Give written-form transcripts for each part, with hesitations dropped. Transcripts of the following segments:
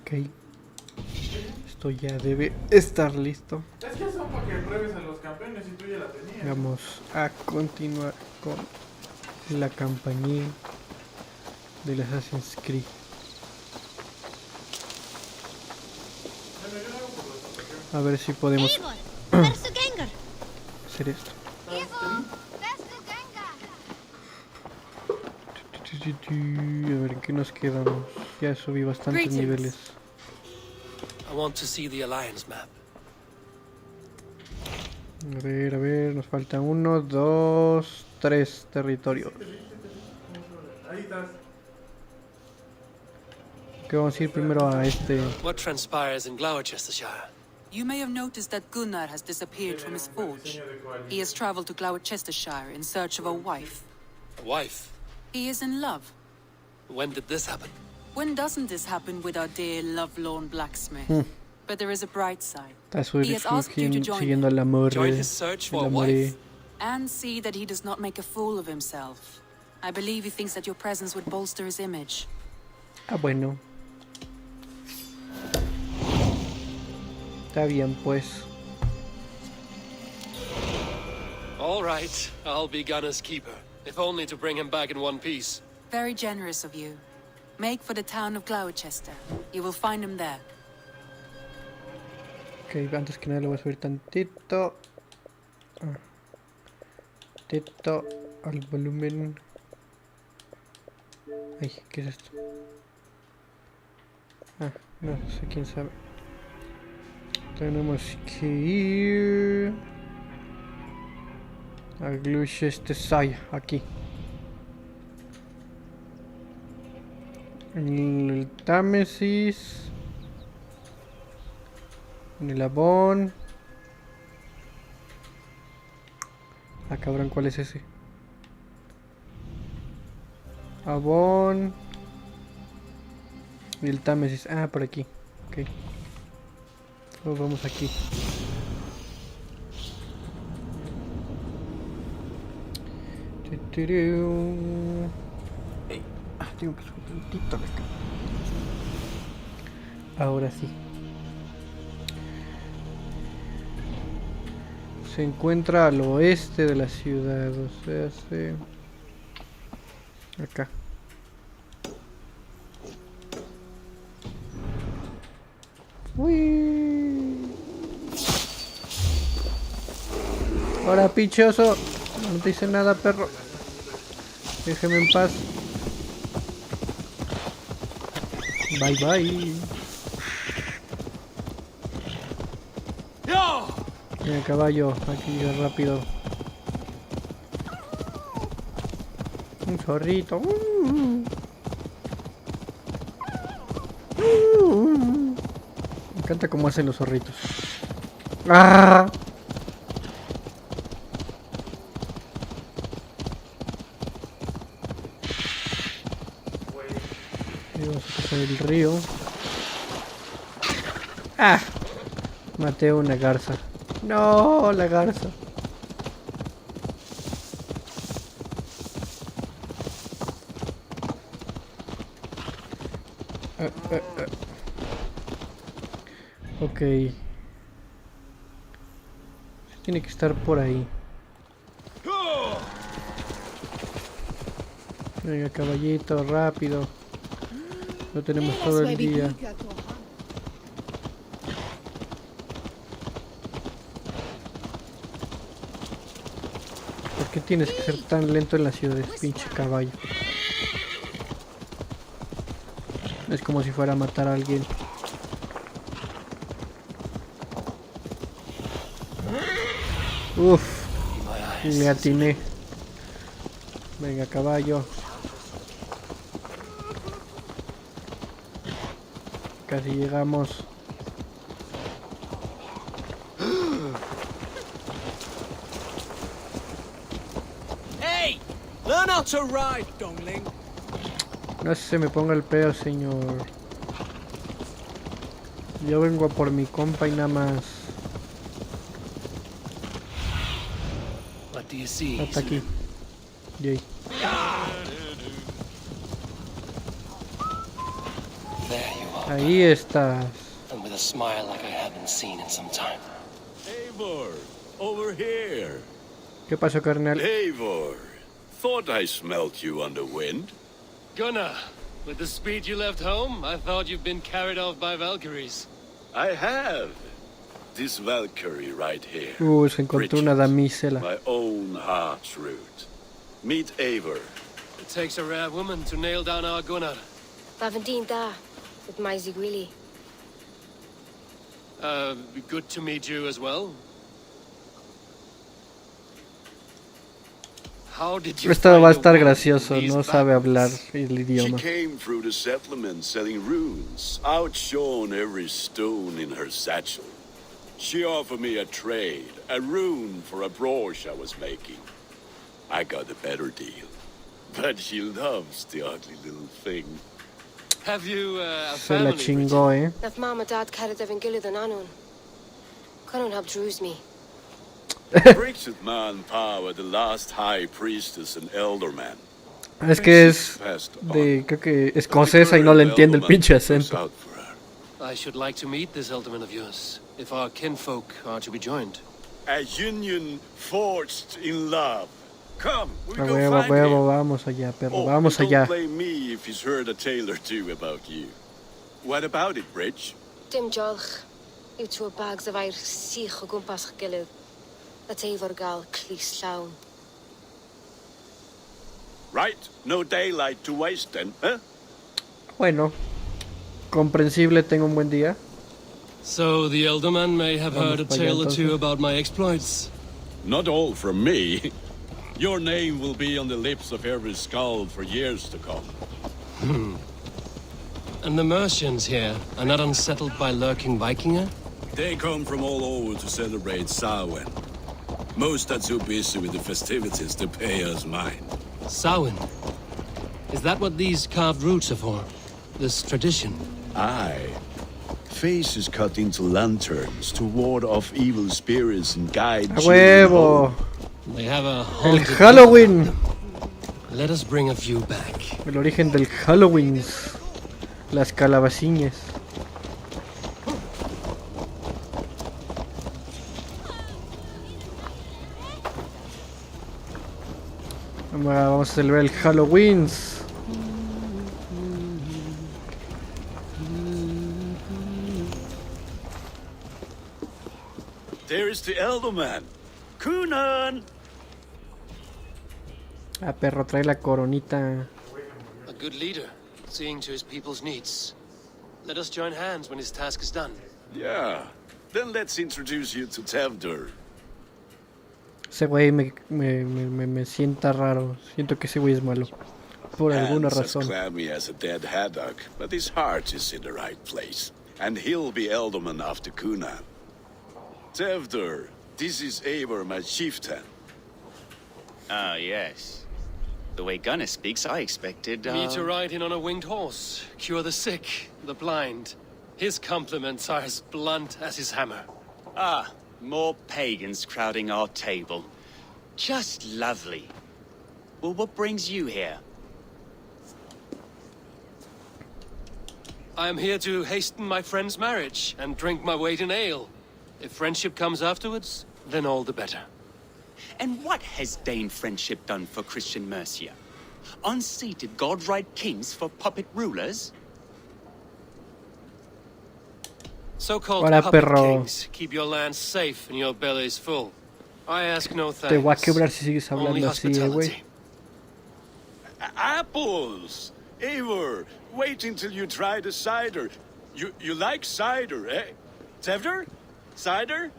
Ok. Esto ya debe estar listo. Es que son para que pruebes a los campeones y tú ya la tenías. Vamos a continuar con la campaña del Assassin's Creed. Bueno, yo lo hago por la situación. A ver si podemos Eivor, versus Gengar. hacer esto. Eivor, versus Gengar. A ver en qué nos quedamos. Ya subí bastantes Greetings. niveles. I want to see the Alliance map. A ver, nos faltan 1, 2, 3 territorios. Ahí estás. Que vamos a ir primero a este. What transpires in Gloucestershire? You may have noticed that Gunnar has disappeared from his forge. He has traveled to Gloucestershire in search of a wife. A wife. He is in love. When did this happen? When doesn't this happen with our dear lovelorn blacksmith? But there is a bright side. Está He has asked you to join siguiendo him. el amor. Join his search for a el amor. wife? And see that he does not make a fool of himself. I believe he thinks that your presence would bolster his image. Ah, bueno. Está bien, pues. All right, I'll be Gunner's keeper, if only to bring him back in one piece. Very generous of you. Make for the town of Gloucester. You will find him there. Ok, antes que nada le voy a subir tantito. Tantito al volumen. Ay, ¿qué es esto? Ah, no sé quién sabe. Tenemos que ir a Gloucestershire, aquí. En el Támesis. En el Avon. Ah, cabrón, ¿cuál es ese? Avon. Y el Támesis. Ah, por aquí. Ok. Nos vamos aquí. Ey, tengo que subir tantito acá. Ahora sí. Se encuentra al oeste de la ciudad, o sea, acá. Uy. Ahora, pichoso. No te hice nada, perro. Déjeme en paz. Bye, bye. Mira, caballo, aquí rápido. Un zorrito. Me encanta cómo hacen los zorritos. ¡Ah! Y vamos a pasar el río. ¡Ah! Maté a una garza. No, la garza. Ok. Tiene que estar por ahí. Venga, caballito, rápido. No tenemos todo el día. ¿Por qué tienes que ser tan lento en la ciudad, pinche caballo? Es como si fuera a matar a alguien. Uf, le atiné. Venga, caballo. Casi llegamos. Hey! Learn how to ride, Dongling. No se me ponga el pedo, señor. Yo vengo a por mi compa y nada más. What do you see? Hasta aquí. Yay. There you are. Ahí estás. And with a smile like I haven't seen in some time. Eivor, over here. ¿Qué pasó, carnal? Eivor, thought I smelt you on the wind. Gunnar, with the speed you left home, I thought you'd been carried off by Valkyries. I have. This Valkyrie right here. Se encontró una damisela. My own heart's root. Meet Eivor. It takes a rare woman to nail down our Gunnar. Bavandine da, with my Zigwili. Good to meet you as well. How did you Esto va a find estar a woman gracioso, in these no sabe hablar battles? el She idioma. came through the settlement selling runes, outshone every stone in her satchel. She offered me a trade, a rune for a brooch I was making. I got a better deal. But she loves the ugly little thing. Have you a Se la family? chingó, Naf mama dad carried Evan Gilly than Anun. Couldn't have drews me. Bridget Man Power, the last high priestess and elderman. Es que es Passed on. de, creo que escocesa y no le entiende el pinche Was acento. out for her. I should like to meet this Elderman of yours, if our kinfolk are to be joined. A union forged in love. Come, we A go huevo, find him. vamos allá, perro, Oh, vamos don't allá. blame me if he's heard a tale or two about you. What about it, Bridge? Dim jolch. You two bags of air sich o gumpas gilid. That Eivor gal clis llawn. Right, no daylight to waste then, huh? Bueno, comprensible, tengo un buen día. So the Elderman may have Vamos heard a pa' allá, tale or two entonces. about my exploits. Not all from me. Your name will be on the lips of every skull for years to come. And the Mercians here are not unsettled by lurking Vikinger? They come from all over to celebrate Samhain. Most are too busy with the festivities to pay us mind. Samhain. Is that what these carved roots are for? This tradition? Aye. Faces cut into lanterns to ward off evil spirits and guide A children huevo. home. They have a El haunted Halloween. Let us bring a few back. El origen del Halloween. Las calabaciñas. Vamos a celebrar el Halloween. There is the Elderman. Kunan! Ah, perro, trae la coronita. A good leader, seeing to his people's needs. Let us join hands when his task is done. Yeah. Then let's introduce you to Tevdur. Ese güey me sienta raro. Siento que ese güey es malo. Por alguna Hands as razón. clammy as a dead haddock, but his heart is in the right place. And he'll be Elderman after Kunan. Tevdur, this is Eivor, my chieftain. Ah, yes. The way Gunnar speaks, I expected, Me to ride in on a winged horse, cure the sick, the blind. His compliments are as blunt as his hammer. Ah, more pagans crowding our table. Just lovely. Well, what brings you here? I am here to hasten my friend's marriage and drink my weight in ale. If friendship comes afterwards, then all the better. And what has Dane friendship done for Christian Mercia? Unseated godright kings for puppet rulers? So-called Hola, puppet perro. kings keep your lands safe and your bellies full. I ask no thanks. Te voy a quebrar si sigues Only hablando así, güey. hospitality. Apples! Eivor, wait until you try the cider. You like cider, eh? Tevdur? Cider?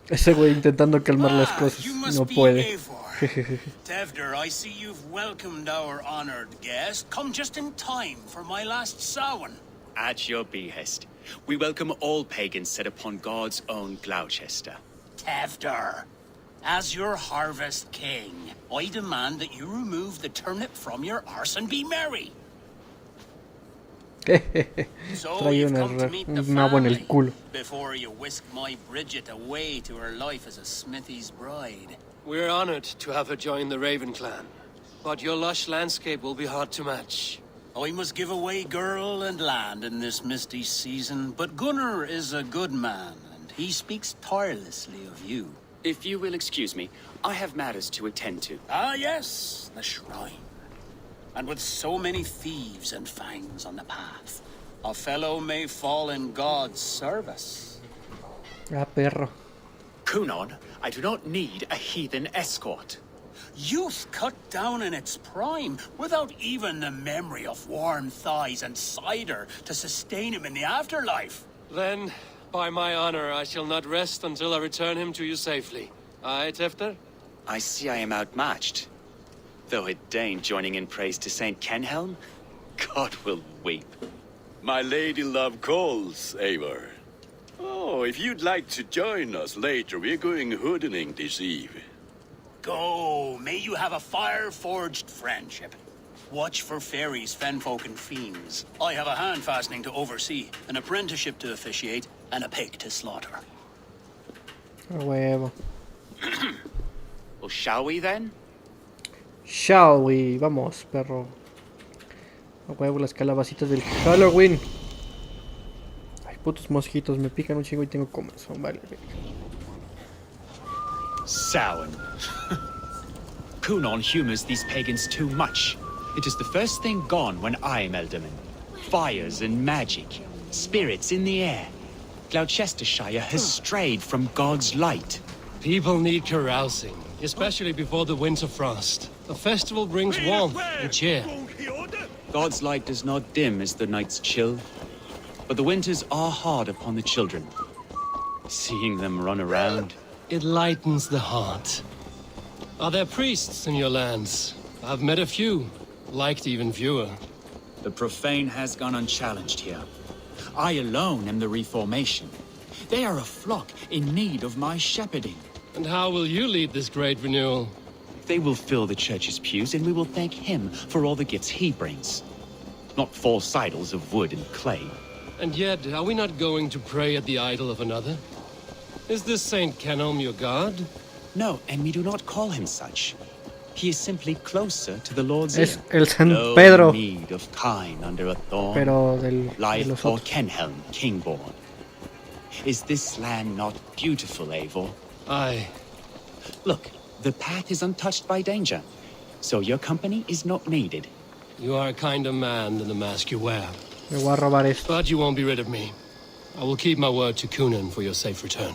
Ese güey intentando calmar las cosas. You must No be puede. Eivor. Tevdur, I see you've welcomed our honored guest. Come just in time for my last Samhain. At your behest. We welcome all pagans set upon God's own Gloucester. Tevdur, as your harvest king, I demand that you remove the turnip from your arse and be merry. So Trae you've come to meet the un nabo en el family culo. before you whisk my Bridget away to her life as a smithy's bride. We're honored to have her join the Raven clan. But your lush landscape will be hard to match. I must give away girl and land in this misty season, but Gunnar is a good man, and he speaks tirelessly of you. If you will excuse me, I have matters to attend to. Ah, yes, the shrine. And with so many thieves and fangs on the path, a fellow may fall in God's service. Ah, perro. Kunon, I do not need a heathen escort. Youth cut down in its prime, without even the memory of warm thighs and cider to sustain him in the afterlife. Then, by my honor, I shall not rest until I return him to you safely. Aye, Tefter? I see I am outmatched. Though a Dane joining in praise to Saint Kenhelm, God will weep. My lady love calls, Eivor. Oh, if you'd like to join us later, we're going hoodening this eve. Go, may you have a fire-forged friendship. Watch for fairies, fenfolk, and fiends. I have a hand fastening to oversee, an apprenticeship to officiate, and a pig to slaughter. A huevo. Well, shall we then? Shall we? Vamos, perro. A huevo, las calabacitas del Halloween. Ay, putos mosquitos, me pican un chingo y tengo comezón, vale. Samhain. Kunon humors these pagans too much. It is the first thing gone when I am Elderman. Fires and magic, spirits in the air. Gloucestershire has strayed from God's light. People need carousing, especially before the winter frost. A festival brings warmth and cheer. God's light does not dim as the nights chill, but the winters are hard upon the children. Seeing them run around... It lightens the heart. Are there priests in your lands? I've met a few, liked even fewer. The profane has gone unchallenged here. I alone am the Reformation. They are a flock in need of my shepherding. And how will you lead this great renewal? They will fill the church's pews, and we will thank him for all the gifts he brings. Not false idols of wood and clay. And yet, are we not going to pray at the idol of another? Is this Saint Kenhelm your god? No, and we do not call him such. He is simply closer to the Lord's Es ear. el San No Pedro, need of kine under a thorn. pero de Life los for otros. Kenhelm, Kingborn. Is this land not beautiful, Eivor? Aye. Look, the path is untouched by danger, so your company is not needed. You are a kinder man than the mask you wear. Me voy a robar esto. But you won't be rid of me. I will keep my word to Kunan for your safe return.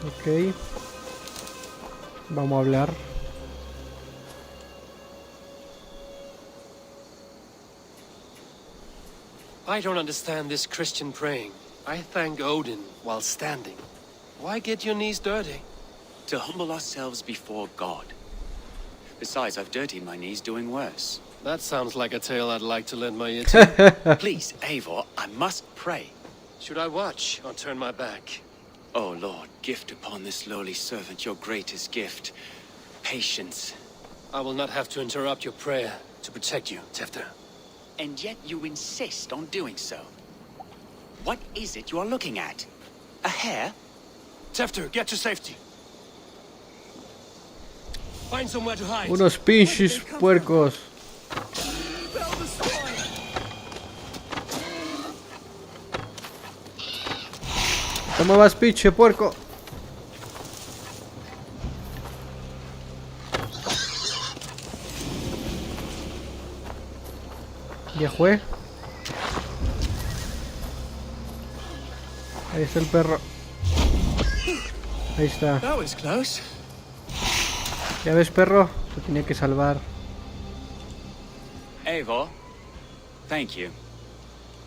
Ok. Vamos a hablar. I don't understand this Christian praying. I thank Odin while standing. Why get your knees dirty? To humble ourselves before God. Besides, I've dirtied my knees doing worse. That sounds like a tale I'd like to lend my ear to. Please, Eivor, I must pray. Should I watch or turn my back? Oh Lord, gift upon this lowly servant your greatest gift. Patience. I will not have to interrupt your prayer to protect you, Tefter. And yet you insist on doing so. What is it you are looking at? A hare? Tefter, get to safety. Find somewhere to hide. Unos pinches puercos. ¿Cómo vas, pinche puerco? Ya fue. Ahí está el perro. Ahí está. That was close. Ya ves, perro, te tenía que salvar. Eivor, thank you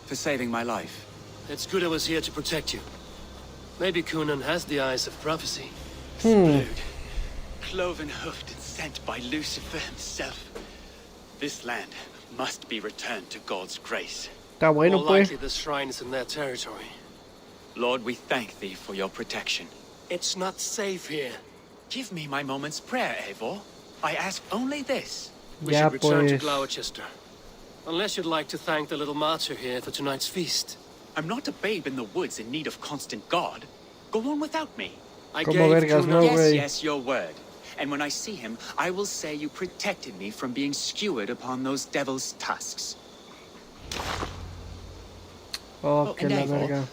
for saving my life. It's good I was here to protect you. Maybe Kunan has the eyes of prophecy. Cloven hoofed and sent by Lucifer himself. This land must be returned to God's grace. Está bueno, More pues. likely the shrine is in their territory. Lord, we thank thee for your protection. It's not safe here. Give me my moment's prayer, Eivor. I ask only this. We Ya, should return to pues. Gloucester. Unless you'd like to thank the little martyr here for tonight's feast. I'm not a babe in the woods in need of constant guard. Go on without me. I Como gave vergas, Kunan... no, Yes, güey. yes, your word. and when I see him, I will say you protected me from being skewered upon those devil's tusks. Oh, que and la Eivor, verga.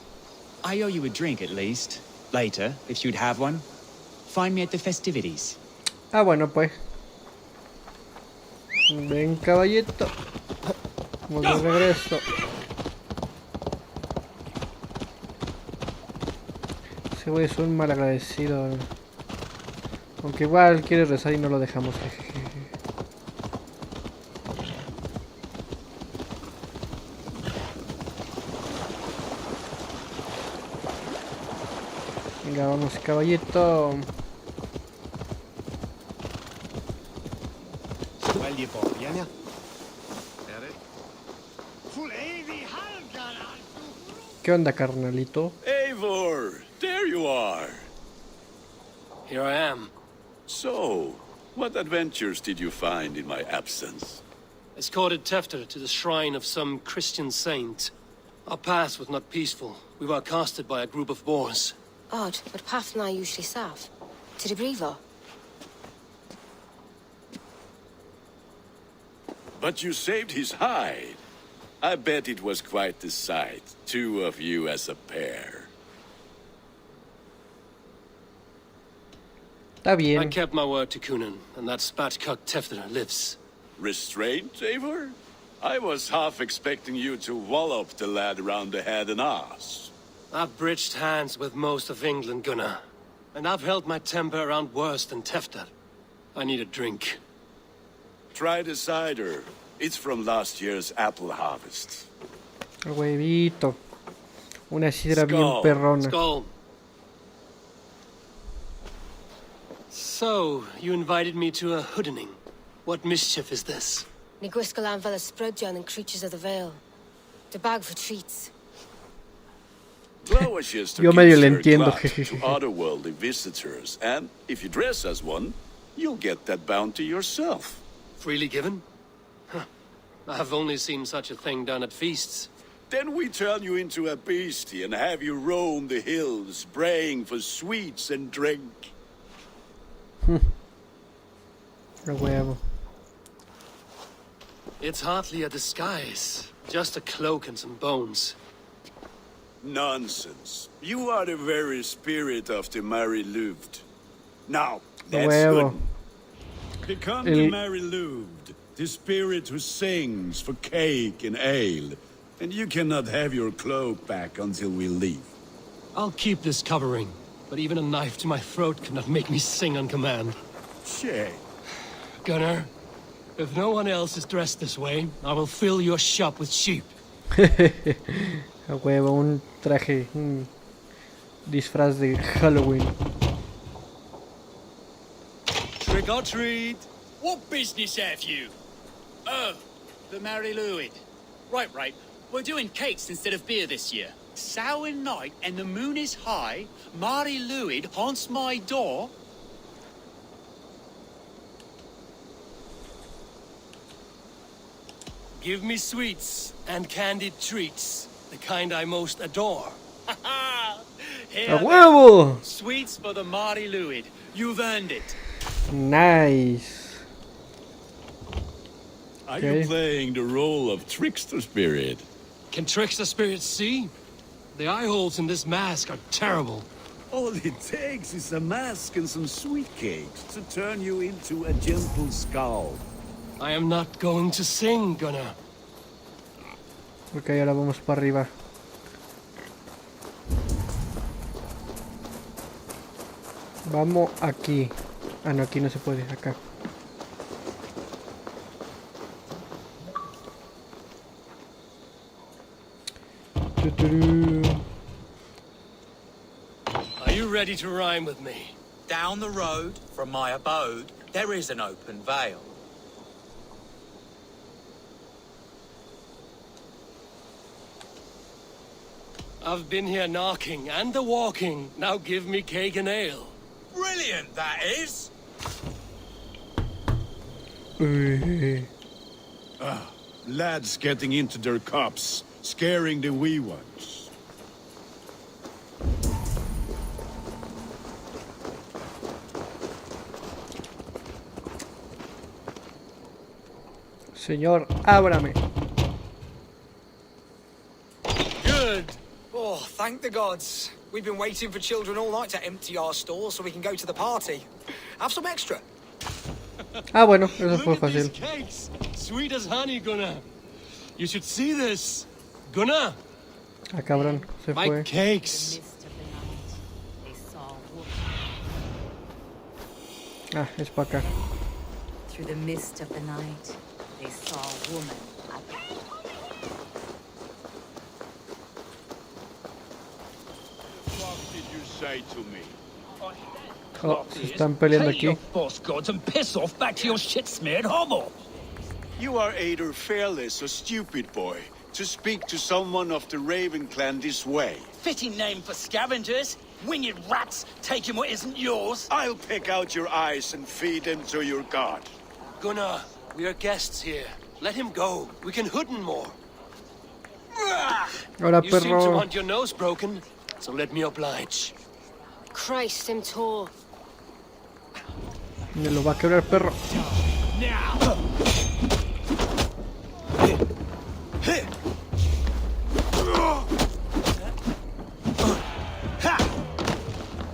I owe you a drink at least. Later, if you'd have one. Find me at the festivities. Ah, bueno, pues. Ven, caballito. Vamos de regreso. Ese güey es un malagradecido. Aunque igual quiere rezar y no lo dejamos. Jejeje. Venga, vamos, caballito. ¿Qué onda, carnalito? Eivor, there you are. Here I am. So, what adventures did you find in my absence? Escorted Tefter to the shrine of some Christian saint. Our path was not peaceful. We were accosted by a group of boars. Odd, but path and I usually serve. To the Brevo. But you saved his hide. I bet it was quite the sight, two of you as a pair. Está I bien. kept my word to Kunin, and that spatcock Tefter lives. Restraint, Eivor? I was half expecting you to wallop the lad around the head and ass. I've bridged hands with most of England, Gunnar. And I've held my temper around worse than Tefter. I need a drink. Try the cider. It's from last year's apple harvest. Huevito. Una sidra bien Skull. perrona. Skull. So, you invited me to a hoodening. What mischief is this? Ni gwisgal anfel a sprudjan and creatures of the Vale. The bag for treats. Gloucestershire Yo medio gives le her entiendo, glass jejeje. to otherworldly visitors, and if you dress as one, you'll get that bounty yourself. Freely given? Huh. I've only seen such a thing done at feasts. Then we turn you into a beastie and have you roam the hills, braying for sweets and drink. A huevo. It's hardly a disguise. Just a cloak and some bones. Nonsense. You are the very spirit of the Mary Louved. Now, that's Huevo. good. Become El- the Mary Louved, the spirit who sings for cake and ale. And you cannot have your cloak back until we leave. I'll keep this covering, but even a knife to my throat cannot make me sing on command. Shame. Gunnar, if no one else is dressed this way, I will fill your shop with sheep. A huevo, un traje, un disfraz de Halloween. Trick or treat! What business have you? Oh, the Mary Louis. Right. We're doing cakes instead of beer this year. Samhain night and the moon is high. Mary Louis haunts my door. Give me sweets and candied treats, the kind I most adore. Here A huevo! sweets for the Mary Louis. You've earned it. Nice. Are Okay. you playing the role of trickster spirit? Can trickster spirits see? The eye holes in this mask are terrible. All it takes is a mask and some sweet cakes to turn you into a gentle skull. I am not going to sing, Gunnar. Ok, ahora vamos para arriba. Vamos aquí. Ah, no, aquí no se puede, acá. Tuturú. Are you ready to rhyme with me? Down the road from my abode, there is an open vale. I've been here knocking and a-walking. Now give me cake and ale. Brilliant, that is! Lads getting into their cups, scaring the wee ones. Señor, ábrame. Good. Oh, thank the gods. We've been waiting for children all night to empty our stores so we can go to the party. Have some extra. Ah, bueno, eso fue Look at these fácil. cakes. Sweet as honey, Gunnar. You should see this. Gunnar, Ah, cabrón, se my fue. cakes. Ah, es para acá. Through the mist of the night, they saw a woman. What did you say to me? Oh, se están peleando aquí. false gods and piss off back to your shit-smeared hovel. You are either fearless or stupid, boy, to speak to someone of the Raven clan this way. Fitting name for scavengers. Winged rats taking what isn't yours. I'll pick out your eyes and feed them to your god. Gunnar, we are guests here. Let him go. We can hooden more. Ahora, You seem to perro. want your nose broken, so let me oblige. Christ, him tall. Me lo va a quebrar, perro.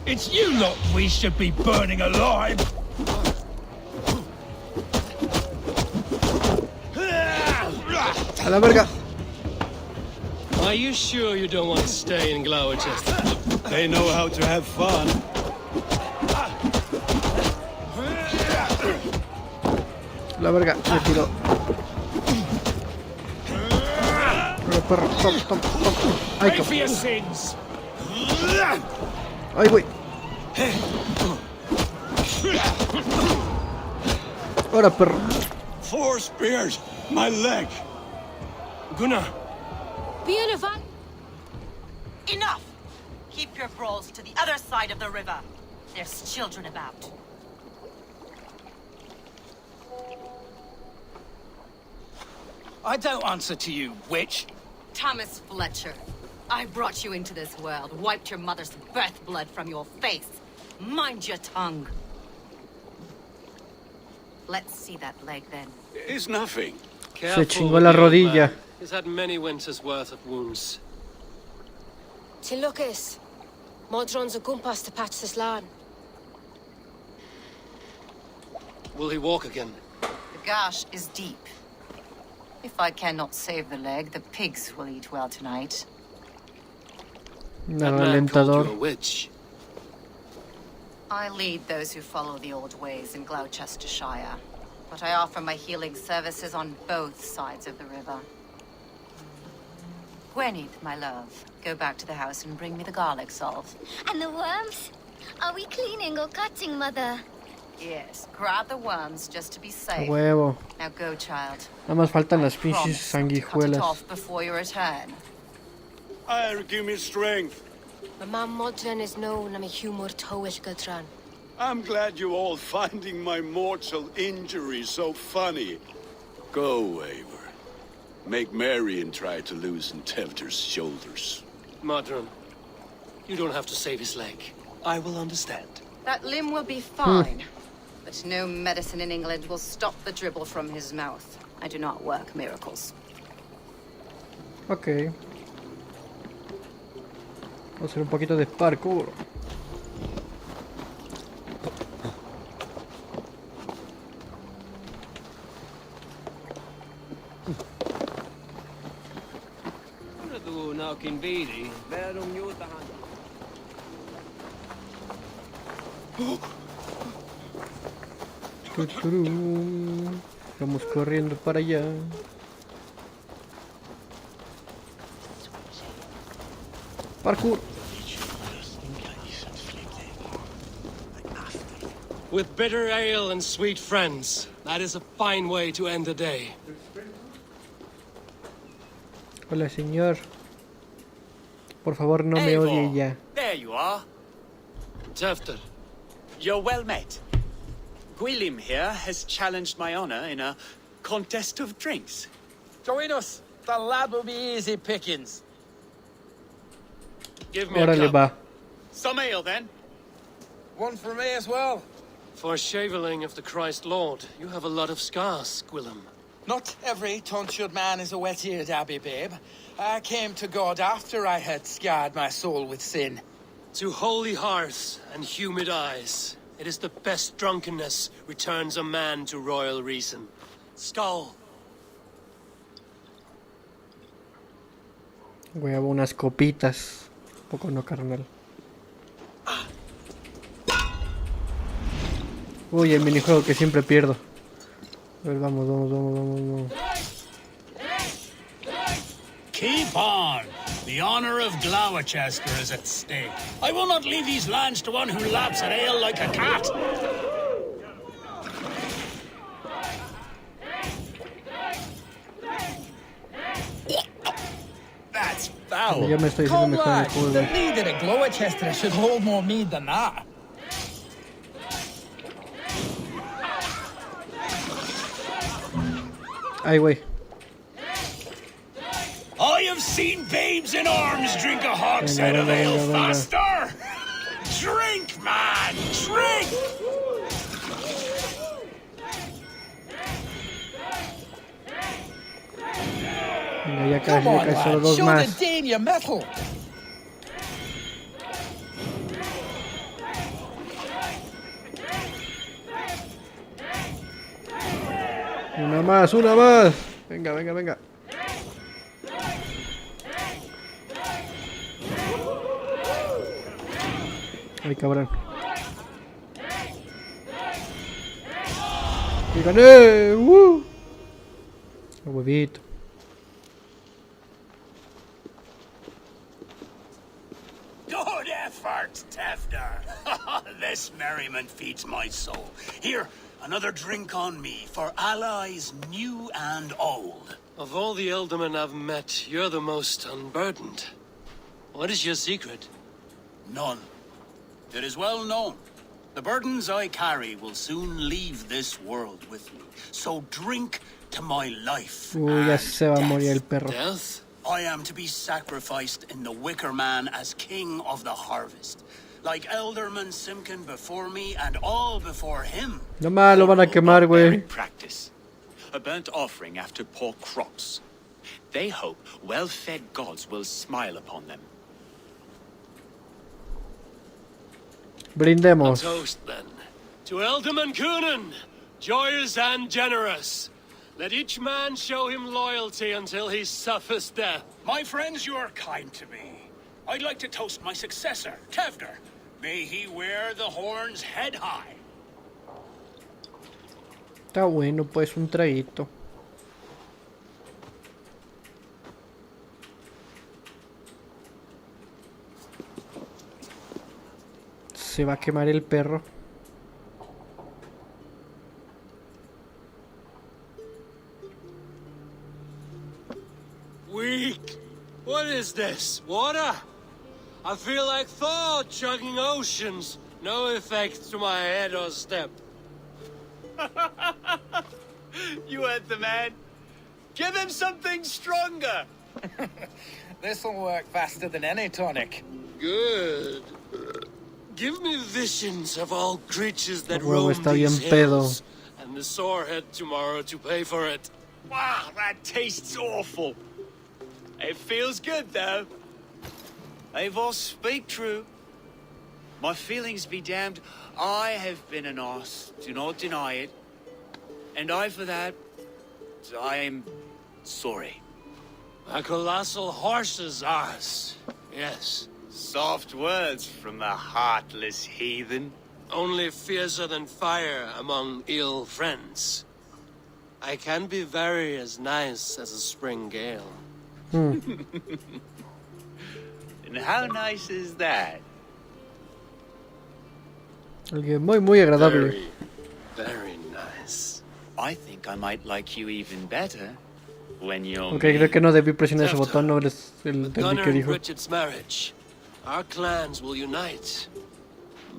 It's you lot we should be burning alive. A la verga. Are you sure you don't want to stay in Gloucester? They know how to have fun. A la verga, me tiró. Ahora, perro. Tom, tom, tom. Ay, Pay for cabrón. your sins. Ay, güey. Ahora, perro. 4 spears, my leg. Gunnar, Enough! Keep your brawls to the other side of the river. There's children about. I don't answer to you, witch. Thomas Fletcher, I brought you into this world, wiped your mother's birth blood from your face. Mind your tongue. Let's see that leg then. It's nothing. careful chingó with la the old rodilla. man. He's had many winters' worth of wounds. Tilukis. Modron's a gumpas to patch this land. Will he walk again? The gash is deep. If I cannot save the leg, the pigs will eat well tonight. That man called you a Alentador. witch. I lead those who follow the old ways in Gloucestershire, but I offer my healing services on both sides of the river. Gweneth, my love, go back to the house and bring me the garlic salve. And the worms? Are we cleaning or cutting, Mother? Yes, grab the worms just to be A safe. huevo. Now go, child. Nada más faltan las Promise pinches not to cut it sanguijuelas. off before you return. I'll give me strength. My mam Modron is known am a humor towish Gultran. I'm glad you all finding my mortal injury so funny. Go, Eivor. Make merry and try to loosen Tevder's shoulders. Modron, you don't have to save his leg. I will understand. That limb will be fine, but no medicine in England will stop the dribble from his mouth. I do not work miracles. Ok. Vamos a hacer un poquito de parkour. Tuturú. Vamos corriendo para allá. Parkour. With bitter ale and sweet friends, that is a fine way to end the day. Hola, señor. Por favor, no me odie ya. There you are. Tefter, You're well met. Gwilym here has challenged my honor in a contest of drinks. Join us. The lad will be easy pickings. give me a Órale, cup. va. Some ale, then. One for me as well. For shaveling of the Christ Lord, you have a lot of scars, Gwillem. Not every tonsured man is a wet-eared abbey, babe. I came to God after I had scarred my soul with sin. To holy hearts and humid eyes, it is the best drunkenness returns a man to royal reason. Skull. Huevo, unas copitas. Poco no, carnal. Uy, el minijuego que siempre pierdo. A ver, vamos. Keep on. The honor of Gloucester is at stake. I will not leave these lands to one who laps at ale like a cat. That's foul. Ya me estoy diciendo Come mejor en el on, juego. the leader at Gloucester should hold more mead than that. Ay, güey. I have seen babes in arms drink a hogshead of ale faster. Drink, man, drink! Venga, ya Come on, casi solo lad, dos show más. the Dane your mettle. Una más. Venga. Ay, cabrón. ¡Y gané! El huevito. Good effort, Tefner. This merriment feeds my soul. Here, another drink on me for allies new and old. Of all the Eldermen I've met, you're the most unburdened. What is your secret? None. It is well known. The burdens I carry will soon leave this world with me. So drink to my life Ya and se va a morir el perro. Death? I am to be sacrificed in the Wicker Man as king of the harvest. Like Elderman Simkin before me and all before him. No más lo van a quemar, güey. Practice. A burnt offering after poor crops. They hope well-fed gods will smile upon them. A Brindemos. toast, then. To Elderman Coonan, joyous and generous. Let each man show him loyalty until he suffers death. My friends, you are kind to me. I'd like to toast my successor, Tevner. May he wear the horns head high. Está bueno, pues un traguito. Se va a quemar el perro. Weak. What is this? Water? I feel like Thor chugging oceans. No effect to my head or step. You heard the man. Give him something stronger. This'll work faster than any tonic. Good. Give me visions of all creatures that Huevo, roam está these bien pedo. hills, and the sore head tomorrow to pay for it. Wow, that tastes awful. It feels good, though. Eivor, speak true. My feelings be damned. I have been an ass, do not deny it. And I, for that, I am sorry. A colossal horse's ass. Yes. Soft words from the heartless heathen. Only fiercer than fire among ill friends. I can be very as nice as a spring gale. And how nice is that? Alguien muy agradable. Very, very nice. I think I might like you even better when you're Ok, creo que no debí presionar ese After. botón, no eres el With del Gunnar que and dijo. Bridget's marriage, our clans will unite.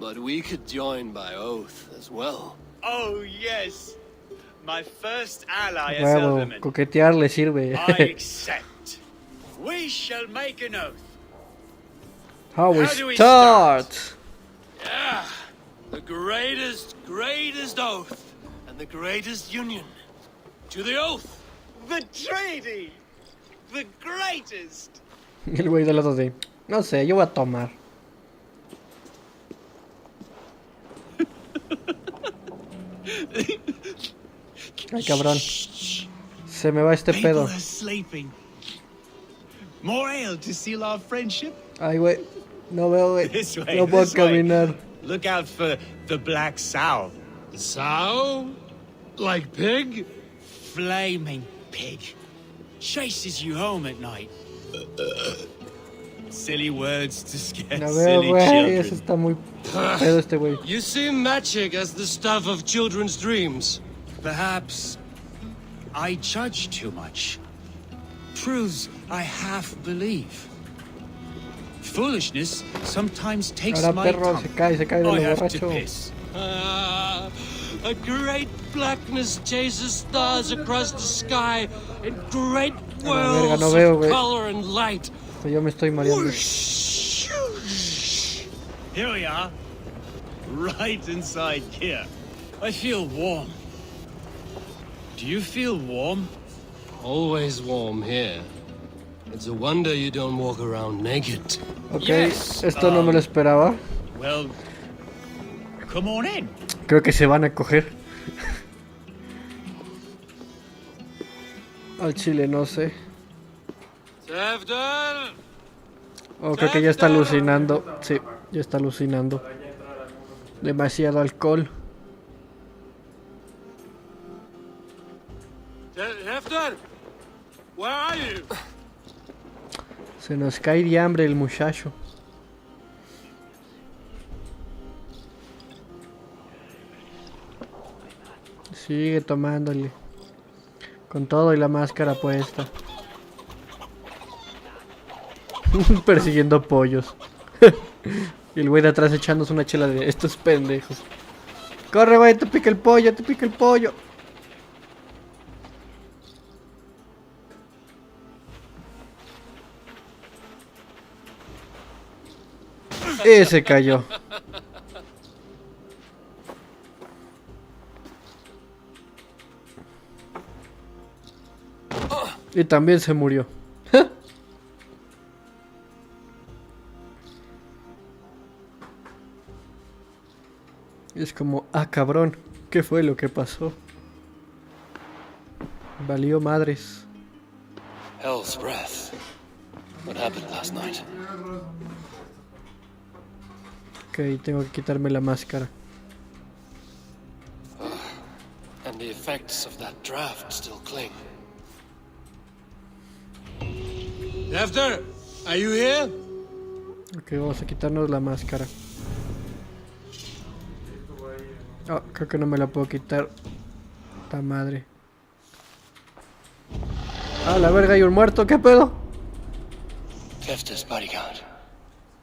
But we could join by oath as well. Oh, yes. My first ally as Huevo, Elderman. coquetear le sirve. I accept. We shall make an oath. How we How do we start? Yeah, the greatest oath and the greatest union. To the oath! The treaty! The greatest! El güey del lado de... No sé, yo voy a tomar. Ay, cabrón. Se me va este pedo. People are sleeping. More ale to seal our friendship? Ay, güey. No veo, güey. This way, No puedo this way. caminar. Look out for the black sow. Sow? Like pig? Flaming pig. Chases you home at night. Silly words to scare No veo, silly güey. children. Eso está muy pedo este güey. You see magic as the stuff of children's dreams. Perhaps I judge too much. Truths I half believe. Foolishness sometimes takes Ahora my perro, tongue. se cae de I lo have to borracho. piss. A great blackness chases stars across the sky in great A la verga, worlds no veo, of güey. color and light. Yo me estoy mareando. Here we are. Right inside here. I feel warm. Do you feel warm? Always warm here. It's a wonder you don't walk around naked. Ok, Yes, esto no me lo esperaba. Well, come on in. Creo que se van a coger. Al chile, no sé. Tefter! Oh, creo que ya está alucinando. Sí, ya está alucinando. Demasiado alcohol. Tefter! Where are you? Se nos cae de hambre el muchacho. Sigue tomándole. Con todo y la máscara puesta. Persiguiendo pollos. Y el güey de atrás echándose una chela de estos pendejos. Corre, güey, te pica el pollo, te pica el pollo. Se cayó. Y también se murió. Es como, ah, cabrón, ¿qué fue lo que pasó? Valió madres. Hell's breath. What happened last night? Ok, tengo que quitarme la máscara. And the effects of that draft still cling. Tefter, are you here? Ok, vamos a quitarnos la máscara. Oh, creo que no me la puedo quitar. ¡Ta madre! ¡Ah, la verga! ¿Hay un muerto? ¿Qué pedo? Tefter's bodyguard.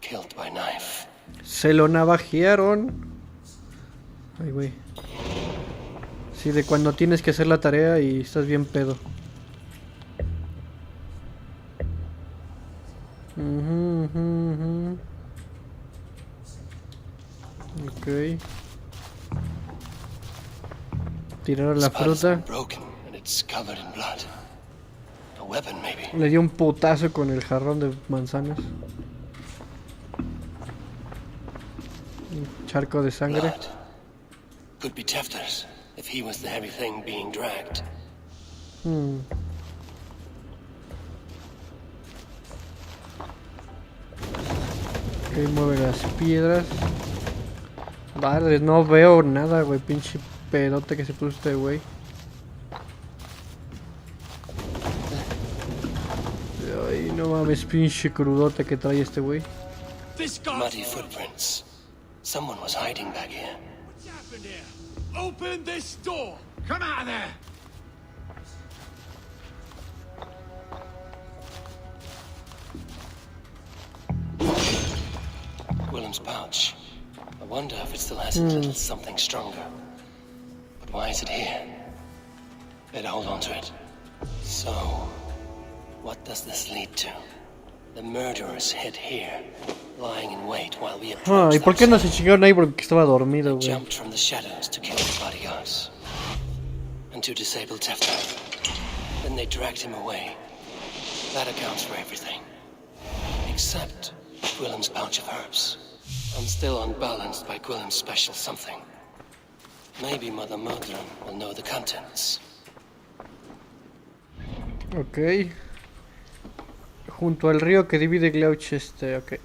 Killed by knife. Se lo navajearon. Ay, güey. Sí, de cuando tienes que hacer la tarea y estás bien pedo. Ok. Tiraron la fruta. Le dio un putazo con el jarrón de manzanas. Un charco de sangre. Could be Tefter's if he was the heavy thing being dragged. Ok, mueve las piedras. Vale, no veo nada, güey. Pinche pedote que se puso este güey. Ay, no mames, pinche crudote que trae este güey. Muddy footprints. Someone was hiding back here. What's happened here? Open this door! Come out of there! Willem's pouch. I wonder if it still has a little something stronger. But why is it here? Better hold on to it. So, what does this lead to? The murderers hid here, lying in wait while we approached. ¿Y por qué no se chingaron ahí? Porque estaba dormido, güey. Jumped from the shadows to kill the bodyguards. And and to disable Tefta. Then they dragged him away. That accounts for everything. Except Gwillem's pouch of herbs. I'm still unbalanced by Gwillem's special something. Maybe Mother Modron will know the contents. Ok. Junto al río que divide Gloucester, ok.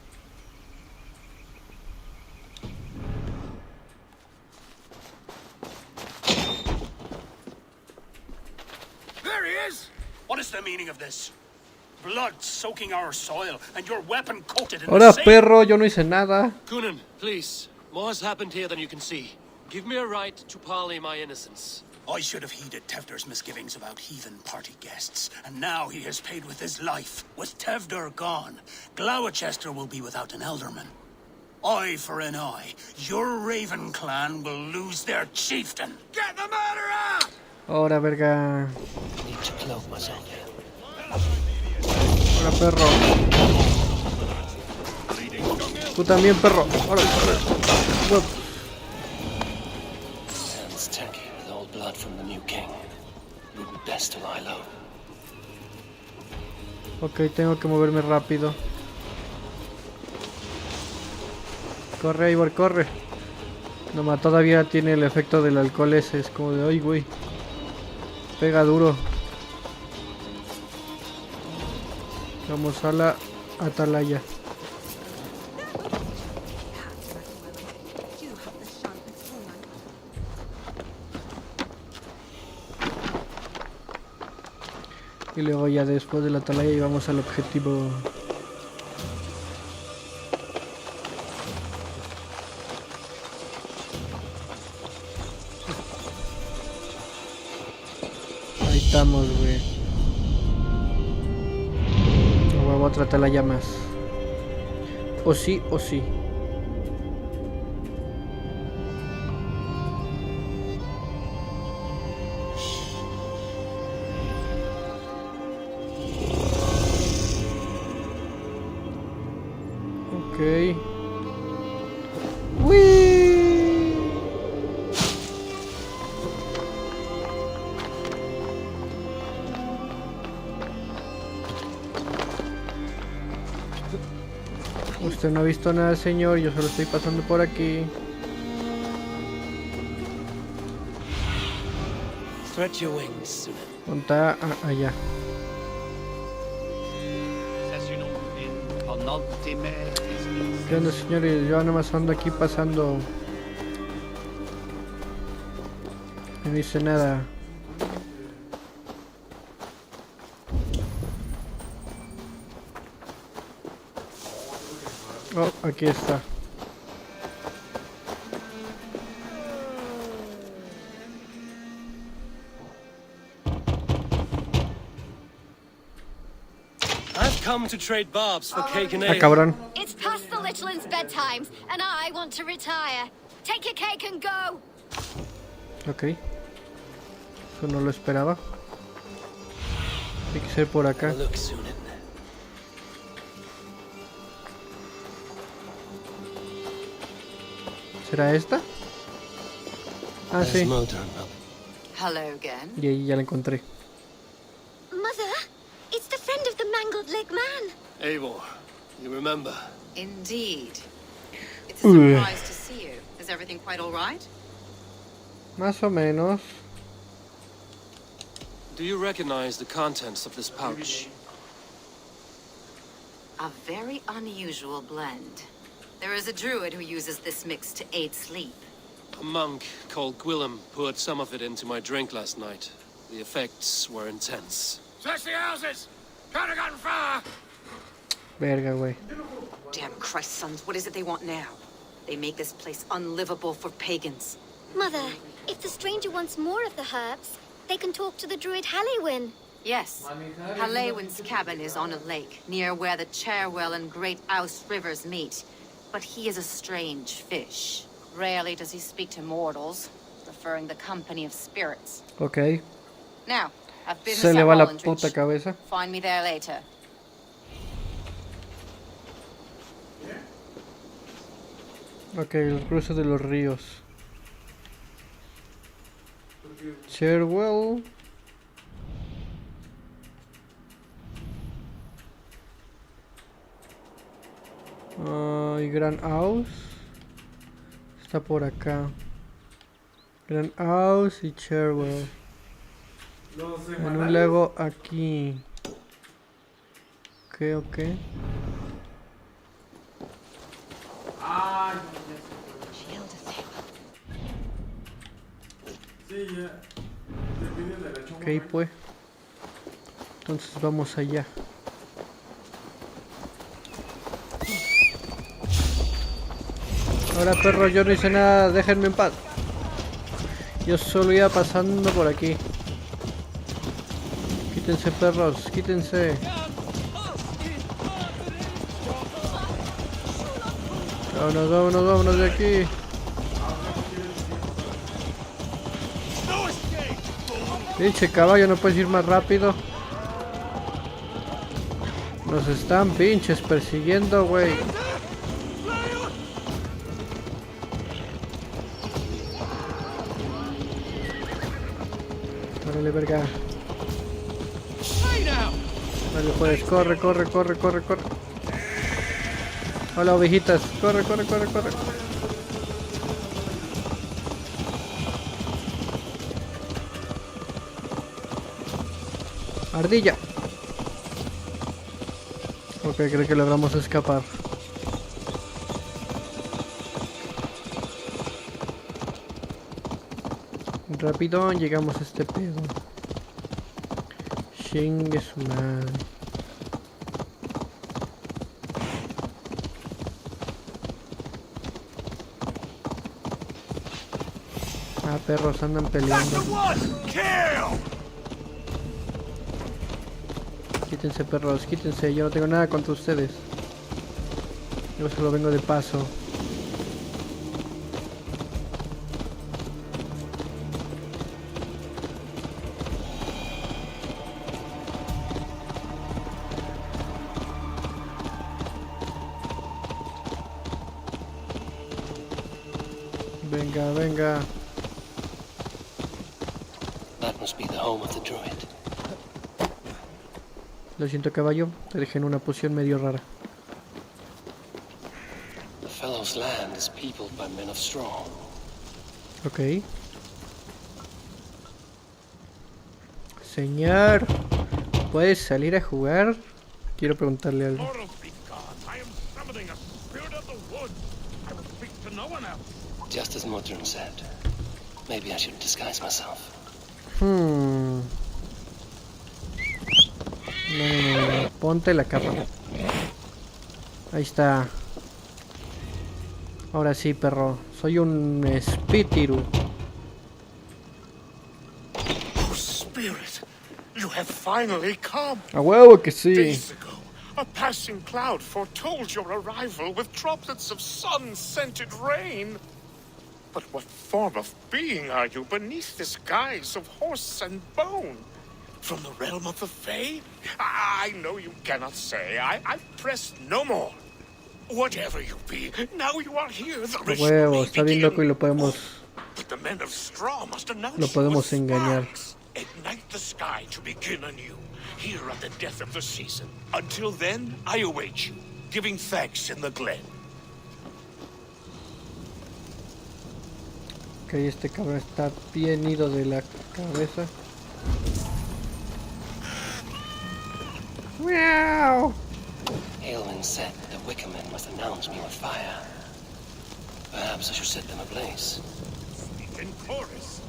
There he is! What is the meaning of this? Blood soaking our soil, and your weapon coated in Ahora, the same... perro, yo no hice nada. Kunin, please. More has happened here than you can see. Give me a right to parley my innocence. I should have heeded Tevder's misgivings about heathen party guests, and now he has paid with his life. With Tevder gone, Gloucester will be without an alderman. Eye for an eye. Your Raven clan will lose their chieftain. Get the murderer! Ahora, verga. I need to clothe myself. Ahora, perro. Tú también, perro. Ahora, ahora. Sounds tacky with old blood from the new king. Would be best to lie low. Ok, tengo que moverme rápido. Corre, Ivor, corre. No, todavía tiene el efecto del alcohol ese. Es como de, ay, güey. Pega duro. Vamos a la atalaya. Y luego ya después de la atalaya y vamos al objetivo. Ahí estamos, güey. Huevo, otra atalaya más. O sí, o sí. Ok. ¡Uy! Usted no ha visto nada, señor. Yo solo estoy pasando por aquí. Stretch your wings, Sunan. Ponta allá. ¿Qué onda, señores? Yo nada más ando aquí pasando. No hice nada. Oh, aquí está. I've come to trade barbs for cake and Ah, ale. cabrón. It's past the little one's bedtimes, and I want to retire. Take your cake and go. Ok. Eso no lo esperaba. Tiene que ser por acá. Look, Sunan. ¿Será esta? Ah, There's sí. Modron. Hello again. Y ahí ya la encontré. Mother, it's the friend of the mangled leg man. Eivor, you remember? Indeed. It's a surprise to see you. Is everything quite all right? Más o menos. Do you recognize the contents of this pouch? A very unusual blend. There is a druid who uses this mix to aid sleep. A monk called Gwillem poured some of it into my drink last night. The effects were intense. Search the houses! Could have gotten far! Verga, güey. Damn Christ, sons, what is it they want now? They make this place unlivable for pagans. Mother, if the stranger wants more of the herbs, they can talk to the druid Halliwyn. Yes. Halewin's cabin is on a lake, near where the Cherwell and Great Ouse rivers meet. But he is a strange fish. Rarely does he speak to mortals, preferring the company of spirits. Ok. Now, I've business Se le at va la Rollindridge. puta cabeza. Find me there later. Ok, el cruce de los ríos. Cherwell. Y Gran House. Está por acá. Gran House y Cherwell. En un lago aquí. Ok. Ok, pues. Entonces vamos allá. Ahora, perro, yo no hice nada. Déjenme en paz. Yo solo iba pasando por aquí. Quítense, perros. Quítense. Vámonos de aquí. Pinche caballo, no puedes ir más rápido. Nos están pinches persiguiendo, güey. Órale, verga. Vale, pues, corre. Hola, ovejitas. Corre. Ardilla. Ok, creo que logramos escapar. Rápido, llegamos a este pedo. Chingue su madre. Ah, perros andan peleando. Quítense, perros, quítense. Yo no tengo nada contra ustedes. Yo solo vengo de paso. Venga. That must be the home of the druid. Lo siento, caballo. Te dejé en una posición medio rara. The fellow's land is peopled by men of straw. Ok. Señor, ¿puedes salir a jugar? Quiero preguntarle algo. Just as Modron said. Maybe I should disguise myself. No. Ponte la capa. Ahí está. Ahora sí, perro. Soy un espíritu. Oh, Spirit, you have finally come. A huevo que sí. Days ago, a passing cloud foretold your arrival with droplets of sun-scented rain. But what form of being are you beneath this guise of horse and bone? From the realm of the Fae? I know you cannot say. I press no more. Whatever you be, now you are here. The ritual Huevo, may está bien loco y lo begin. podemos But the men of straw must announce Lo you podemos with engañar. sparks. Ignite the sky to begin anew, here at the death of the season. Until then, I await you, giving thanks in the glen. Ok, este cabrón está bien ido de la cabeza. Meow. Aelwyn said that the Wicker Men must announce me with fire. Perhaps I should set them ablaze. Speak in chorus.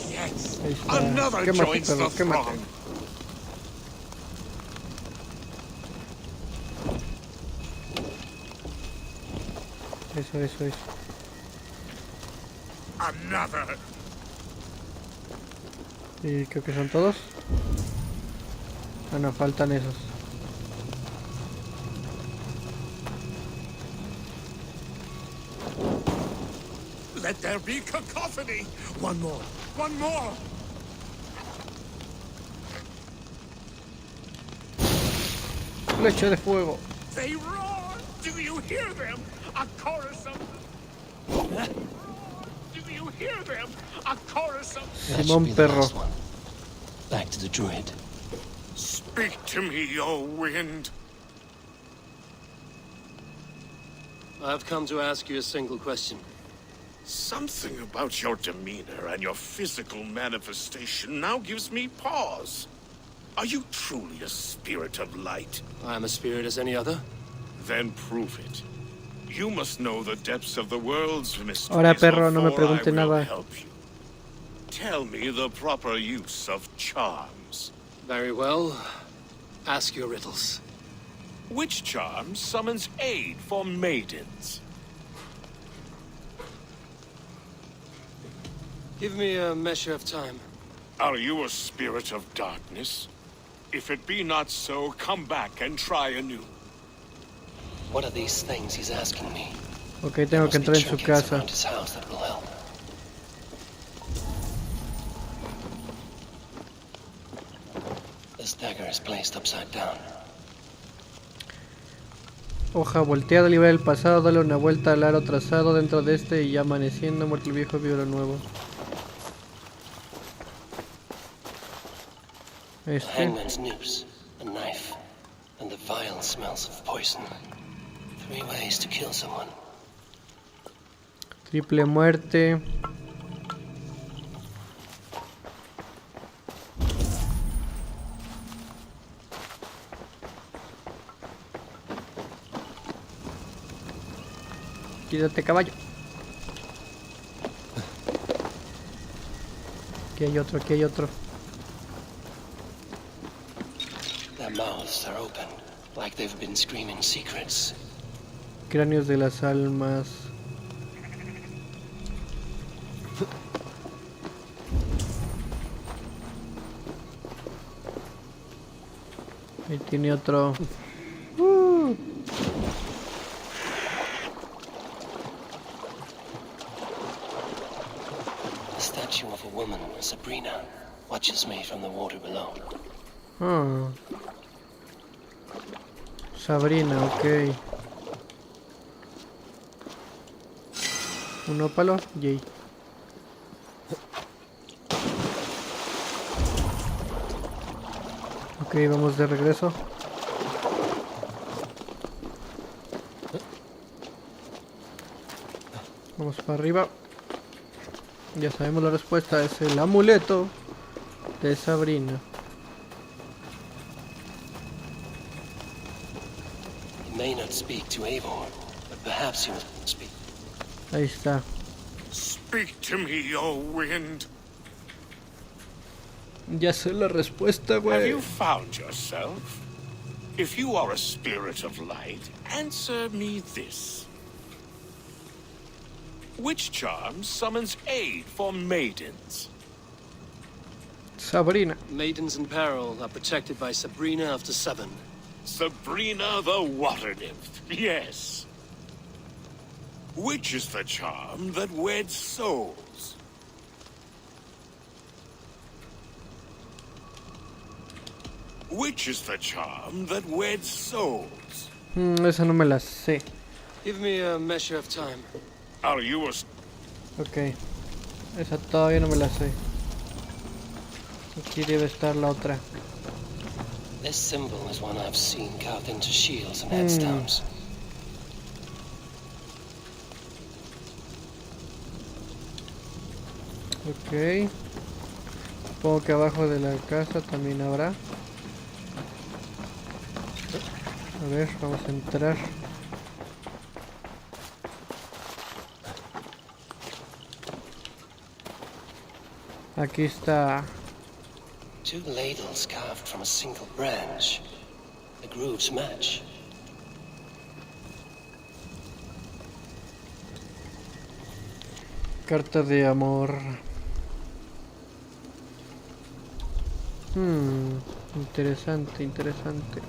Yes, Ahí está. another Quémate, joins perro, the quémate. throng. Eso. Another. Y creo que son todos. Ah, no, faltan esos. Let there be cacophony. One more. Flecha de fuego. They roar. Do you hear them? A chorus of. Do you hear them? A chorus of... That should Simón be the perro. last one. Back to the druid. Speak to me, O wind. I've come to ask you a single question. Something about your demeanor and your physical manifestation now gives me pause. Are you truly a spirit of light? I'm a spirit as any other. Then prove it. You must know the depths of the world's mysteries. Ahora, perro, no me before I pregunte will nada. help you. Tell me the proper use of charms. Very well. Ask your riddles. Which charm summons aid for maidens? Give me a measure of time. Are you a spirit of darkness? If it be not so, come back and try anew. What are these things he's asking me? Ok, tengo que entrar en su casa. Around his house that will help. This dagger is placed upside down. Hoja volteada, libera el pasado, dale una vuelta al aro trazado dentro de este y ya amaneciendo, muerto el viejo, vivo lo nuevo. Hangman's noose, a knife, and the vile smells of poison. 3 ways to kill someone. Triple muerte. Quítate, caballo. Aquí hay otro, aquí hay otro. Their mouths are open, like they've been screaming secrets. Cráneos de las almas. Ahí tiene otro. The statue of a woman, Sabrina, watches me from the water below. Ah. Sabrina, ok. Un ópalo, yay. Ok, vamos de regreso. Vamos para arriba. Ya sabemos la respuesta, es el amuleto de Sabrina. He may not speak to Eivor, but perhaps he will speak. Ahí está. Speak to me, O wind. Ya sé la respuesta, Have güey. you found yourself? If you are a spirit of light, answer me this. Which charm summons aid for maidens? Sabrina. Maidens in peril are protected by Sabrina of the Seven. Sabrina the water nymph, yes. Which is the charm that weds souls? Which is the charm that weds souls? Esa no me la sé. Give me a measure of time. Are you a... Ok. Esa todavía no me la sé. Aquí debe estar la otra. This symbol is one I've seen carved into shields and headstones. Ok. Supongo que abajo de la casa también habrá. A ver, vamos a entrar. Aquí está. 2 ladles carved from a single branch. The grooves match. Carta de amor. Interesante, interesante.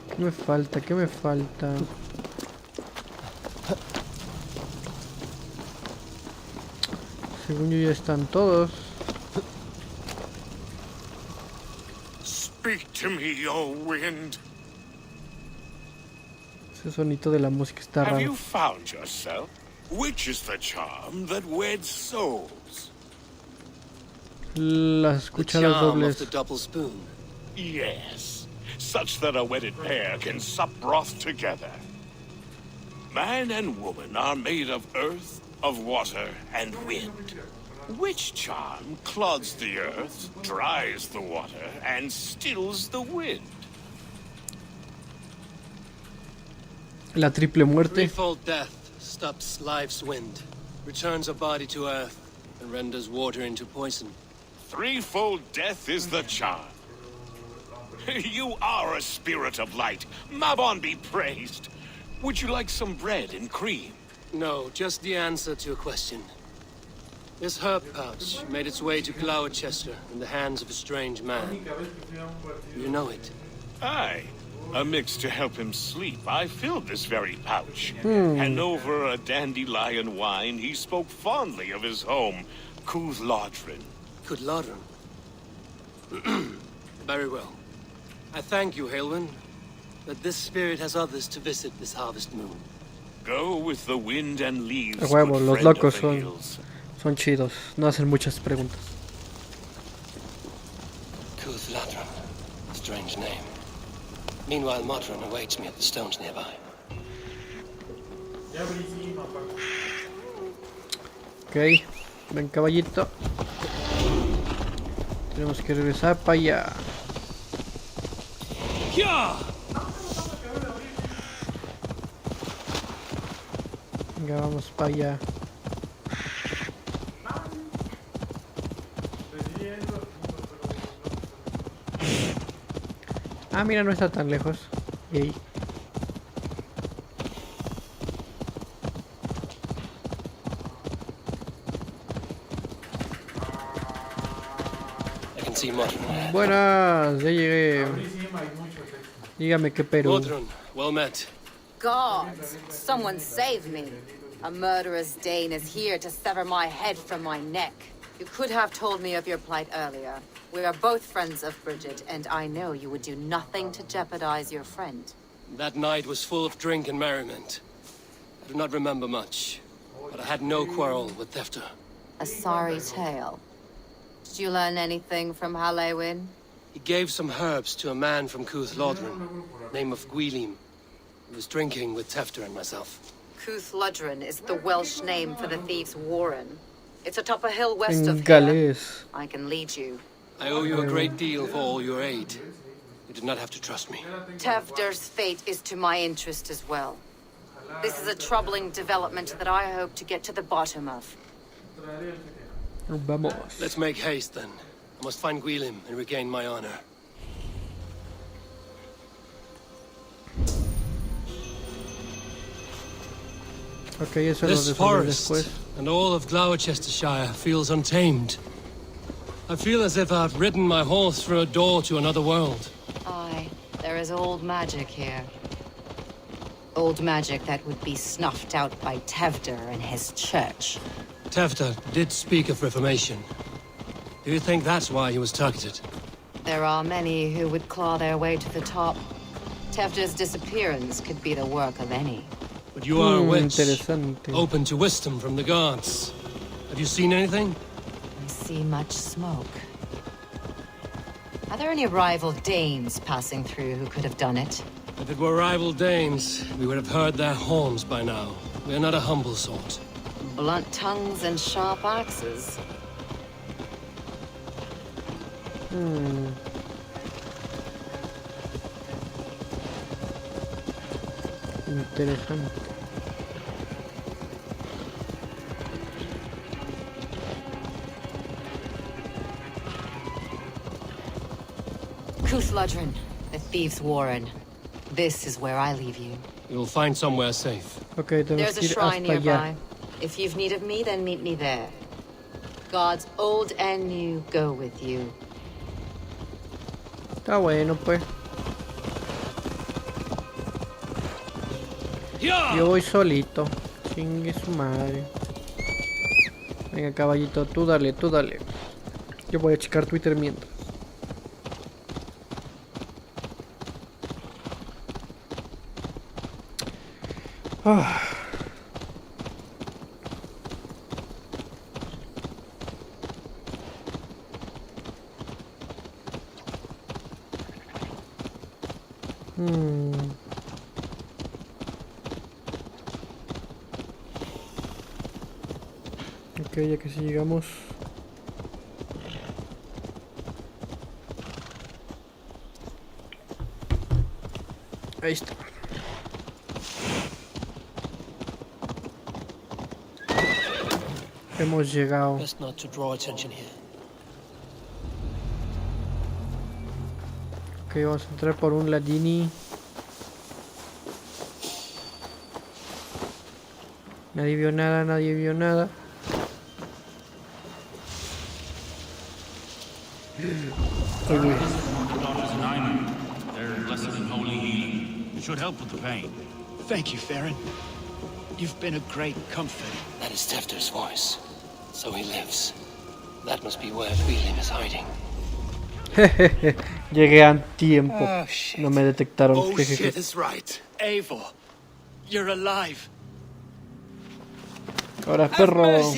¿Qué me falta? ¿Qué me falta? Según yo ya están todos. Speak to me, O wind. Ese sonito de la música está Have raro. you found yourself? Which is the charm that weds souls? Las The cucharas charm of dobles. the double spoon. Yes, such that a wedded pair can sup broth together. Man and woman are made of earth, of water, and wind. Which charm clods the earth, dries the water, and stills the wind? La triple muerte. Threefold death stops life's wind, returns a body to earth, and renders water into poison. Threefold death is the charm. You are a spirit of light. Mabon be praised. Would you like some bread and cream? No, just the answer to a question. This herb pouch made its way to Gloucester in the hands of a strange man. You know it? Aye. A mix to help him sleep. I filled this very pouch. And over a dandelion wine, he spoke fondly of his home, Cooth-Lodrin. Cooth-Lodrin? Very well. I thank you, Halwyn, that this spirit has others to visit this harvest moon. Go with the wind and leaves, A huevo, good los friend of locos the son, hills. son chidos. No hacen muchas preguntas. Cooth-Lodrin. Strange name. Meanwhile, Modron awaits me at the stones nearby. Ok. Ven, caballito. Tenemos que regresar para allá. Venga, vamos para allá. Ah, mira, no está tan lejos. Yay. I can see Modron. Buenas, ya llegué. Dígame qué Perú. Modron, well met. Gods, someone save me. A murderous Dane is here to sever my head from my neck. You could have told me of your plight earlier. We are both friends of Bridget, and I know you would do nothing to jeopardize your friend. That night was full of drink and merriment. I do not remember much, but I had no quarrel with Thefter. A sorry tale. Did you learn anything from Halewin? He gave some herbs to a man from Cooth-Lodrin, name of Gwylim. He was drinking with Tefter and myself. Cooth-Lodrin is the Welsh name for the thieves' warren. It's atop a hill west En of here. galés. I can lead you. I owe you a great deal for all your aid. You did not have to trust me. Tefder's fate is to my interest as well. This is a troubling development that I hope to get to the bottom of. Vamos. Let's make haste then. I must find Gwylim and regain my honor. Ok, eso lo This resolveré forest después. and all of Gloucestershire feels untamed. I feel as if I've ridden my horse through a door to another world. Aye, there is old magic here. Old magic that would be snuffed out by Tevder and his church. Tefter did speak of reformation. Do you think that's why he was targeted? There are many who would claw their way to the top. Tevder's disappearance could be the work of any. But you are a witch, Interesante. open to wisdom from the gods. Have you seen anything? I see much smoke. Are there any rival Danes passing through who could have done it? If it were rival Danes, we would have heard their horns by now. We are not a humble sort. Blunt tongues and sharp axes. Interesante. Cooth-Lodrin, the thieves' warren. This is where I leave you. You will find somewhere safe. Ok, tenemos There's a que ir shrine hasta allá. nearby. If you've need of me, then meet me there. Gods old and new go with you. Está bueno, pues. Yo voy solito. Chingue su madre. Venga, caballito, tú dale, tú dale. Yo voy a checar Twitter mientras. Ah. Ok, ya que si llegamos. Ahí está. Hemos llegado. Best not to draw attention here. Ok, vamos a entrar por un ladini. Nadie vio nada, nadie vio nada. Ay, güey. They're blessed and holy healing. It should help with the pain. Thank you, Farron. You've been a great comfort. That is Tefter's voice. So he lives. That must be where Feeling is hiding. Llegué a tiempo. Oh, shit. No me detectaron. Oh, shit is right. Eivor, you're alive. Ahora, perro.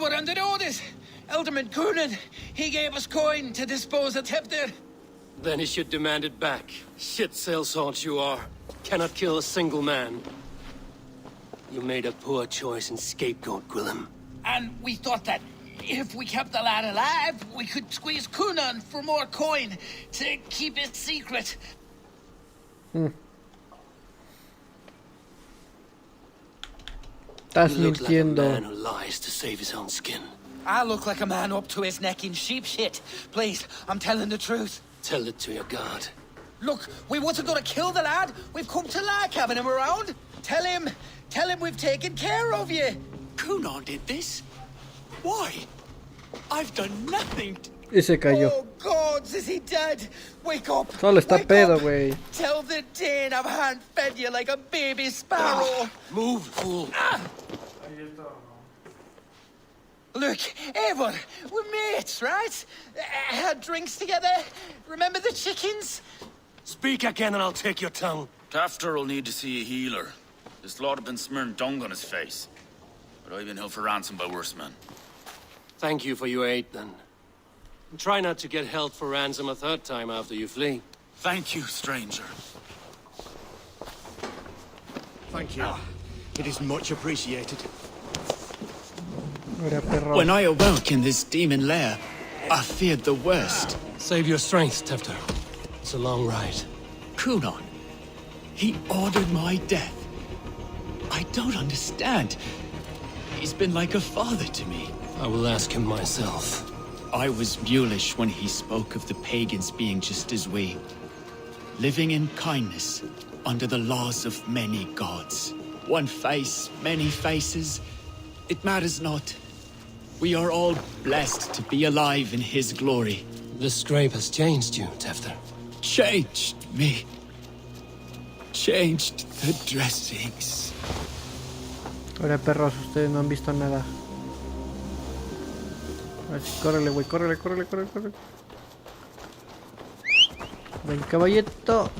We're under orders. Elderman Coonan, he gave us coin to dispose of Tefter. Then he should demand it back. Shit sellsalt you are. Cannot kill a single man. You made a poor choice in scapegoat, Gwillem. And we thought that if we kept the lad alive, we could squeeze Coonan for more coin to keep it secret. Estás You look like a mintiendo. man who lies to save his own skin. I look like a man up to his neck in sheep shit. Please, I'm telling the truth. Tell it to your god. Look, we wasn't gonna kill the lad. We've come to like having him around. Tell him we've taken care of you. Coonan did this? Why? I've done nothing. Y se cayó. Oh, gods, is he dead? Wake up. Solo está Wake pedo, up. güey. Tell the Dane I've hand-fed you like a baby sparrow. Move, fool. Look, Eivor, we're mates, right? Had drinks together. Remember the chickens? Speak again and I'll take your tongue. Tafter will need to see a healer. This lord have been smearing dung on his face. But I've been held for ransom by worse men. Thank you for your aid, then. Try not to get held for ransom a third time after you flee. Thank you, stranger. Thank you. It is much appreciated. Ahora, perro. When I awoke in this demon lair, I feared the worst. Save your strength, Tefter. It's a long ride. Coonan, he ordered my death. I don't understand. He's been like a father to me. I will ask him myself. I was mulish when he spoke of the pagans being just as we. Living in kindness, under the laws of many gods. One face, many faces. It matters not. We are all blessed to be alive in his glory. This scrape has changed you, Tefter. Changed me. Changed the dressings. Ahora, perros, ustedes no han visto nada. Así, córrele, güey, córrele, córrele, córrele, córrele. Ven, caballito.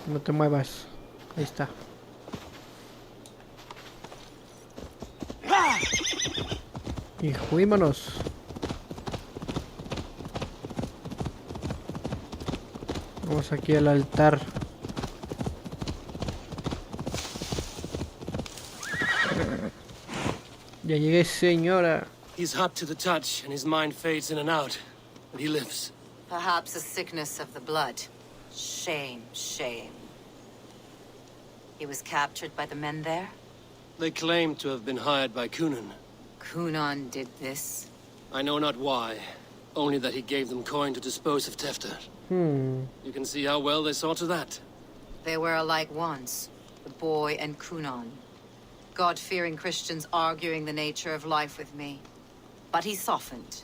No te muevas. Ahí está. Y juímonos. Vamos aquí al altar. Ya llegué, señora. He's hot to the touch, and his mind fades in and out. But he lives. Perhaps a sickness of the blood. Shame, shame. He was captured by the men there? They claim to have been hired by Coonan. Coonan did this? I know not why. Only that he gave them coin to dispose of Tefter. You can see how well they saw to that. They were alike once, the boy and Coonan. God-fearing Christians arguing the nature of life with me. But he softened.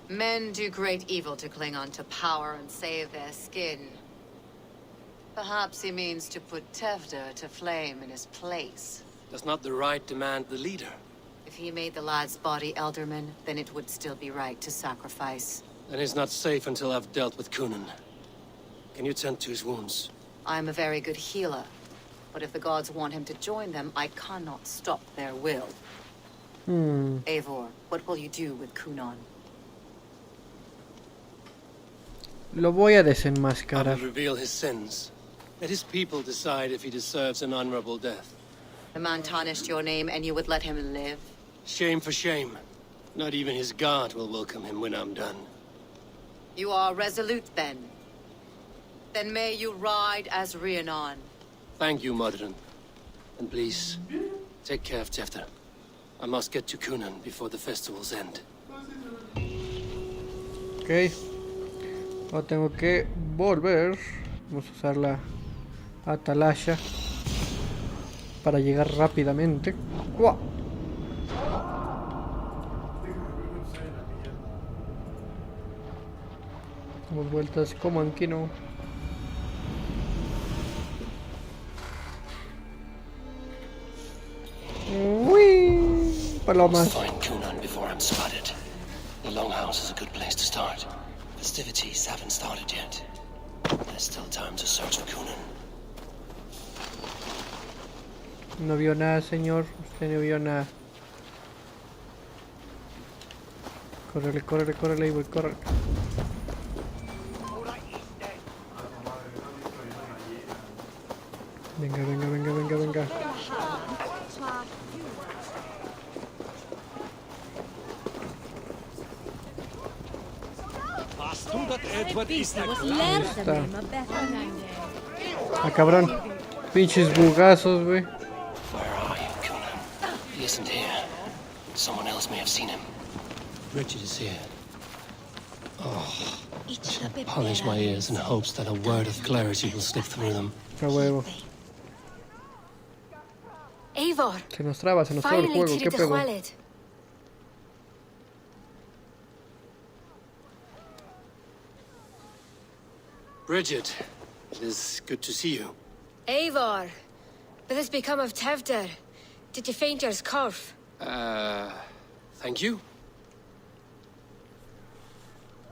Men do great evil to cling on to power and save their skin. Perhaps he means to put Tefter to flame in his place. Does not the right demand the leader? If he made the lad's body Elderman, then it would still be right to sacrifice. Then he's not safe until I've dealt with Coonan. Can you tend to his wounds? I'm a very good healer. But if the gods want him to join them, I cannot stop their will. Eivor, what will you do with Kunan? Lo voy a I desenmascarar. will reveal his sins. Let his people decide if he deserves an honorable death. The man tarnished your name and you would let him live? Shame for shame. Not even his guard will welcome him when I'm done. You are resolute then. Then may you ride as Rhiannon. Thank you, Modron. And please, take care of Tefter. I must get to Kunan before the festivals end. Ok. Ahora tengo que volver. Vamos a usar la atalaya para llegar rápidamente. ¡Guau! Damos vueltas como en Kino. Uy, palomas. Find Kunan before I'm spotted. The Longhouse is a good place to start. Festivities haven't started yet. There's still time to search for Kunan. No vio nada, señor. Usted no vio nada. Córrele, córrele, córrele, voy, córrele. Venga, venga, venga, venga, venga. Ahí está. Ah, cabrón. Pinches bugazos, güey. Where are you, Kunan? He isn't here. Someone else may have seen him. Richard is here. Oh, I should polish my ears in hopes that a word of clarity will slip through them. A huevo. Eivor, Se nos traba el finally juego. to ¿Qué the pedo? Hualid. Bridget, it is good to see you. Eivor, what has become of Tevder? Did you faint your scarf? Thank you.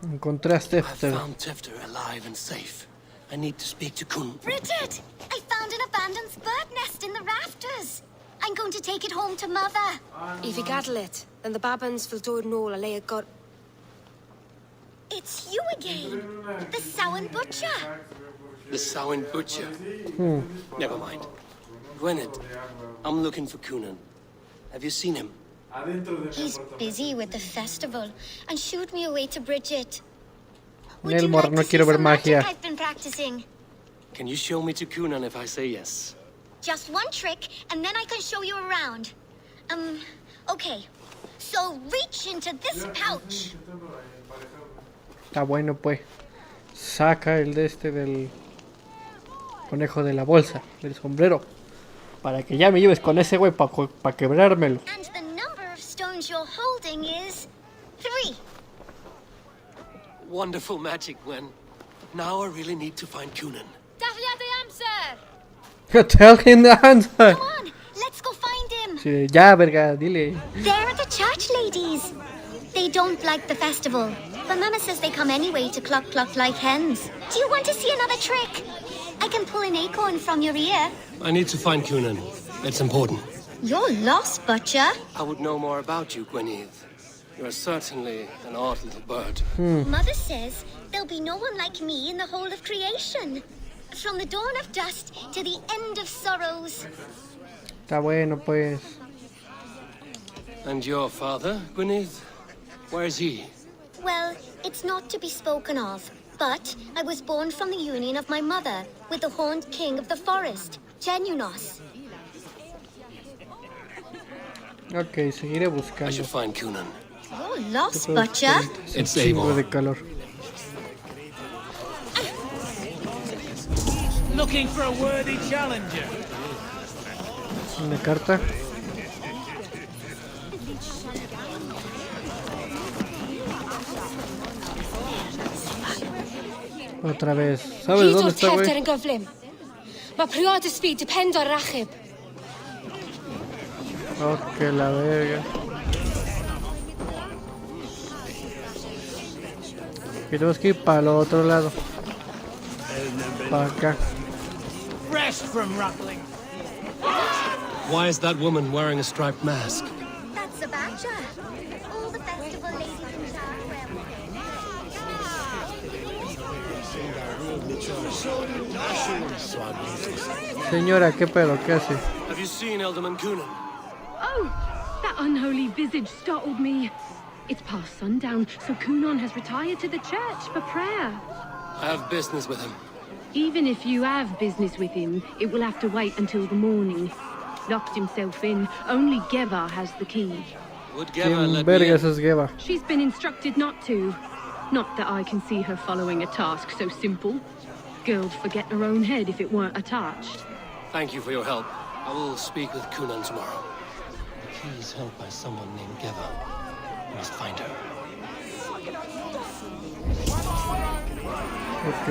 Encontraste I Tefter. found Tefter alive and safe. I need to speak to Kun. Bridget! I found an abandoned bird nest in the rafters. I'm going to take it home to Mother. If you gather it, then the Babans will do it no a got. It's you again. The Samhain Butcher. The Samhain Butcher. Never mind. Gwynedd, I'm looking for Kunan. Have you seen him? He's busy with the festival and shooed me away to Bridget. Would Nelmor, you like no to see quiero ver some magic magia. I've been practicing? Can you show me to Kunan if I say yes? Just one trick, and then I can show you around. Okay. So reach into this pouch. Está bueno, pues. Saca el de este del conejo de la bolsa, del sombrero. Para que ya me lleves con ese güey para quebrármelo. And the number of stones you're holding is 3. Wonderful magic, Gwen. Now I really need to find Kunan. Tell him the answer. Come on, let's go find him. Sí, ya, verga, dile. They're the church ladies. They don't like the festival, but Mama says they come anyway to cluck cluck like hens. Do you want to see another trick? I can pull an acorn from your ear. I need to find Kunan. It's important. You're lost, Butcher. I would know more about you, Gwynedd. You are certainly an odd little bird. Mother says there'll be no one like me in the whole of creation. From the dawn of dust to the end of sorrows. Está bueno, pues. And your father, Gwynedd? Where is he? Well, it's not to be spoken of, but I was born from the union of my mother with the horned king of the forest, Genunos. Ok, seguiré I buscando. should find Kunan. You're lost, Butcher. It's Chingo de Eivor. calor. Looking for a worthy challenger. Una carta. Otra vez. ¿Sabes dónde está, Tevder güey? and Govlim. My prior speed depends on Rachib. Ok, la verga. Y tenemos que ir para el otro lado. para acá. Rest from ruffling. Why is that woman wearing a striped mask? That's the badger. All the festival ladies in town wear Señora, ¿qué pedo? ¿Qué hace? Have you seen Alderman Coonan? Oh, that unholy visage startled me. It's past sundown, so Coonan has retired to the church for prayer. I have business with him. Even if you have business with him, it will have to wait until the morning. Locked himself in. Only Geva has the key. Would Geva let ¿Quién me vergas in? es Geva? She's been instructed not to. Not that I can see her following a task so simple. Girl'd forget her own head if it weren't attached. Thank you for your help. I will speak with Coonan tomorrow. He is held by someone named Geva. I must find her. Ok.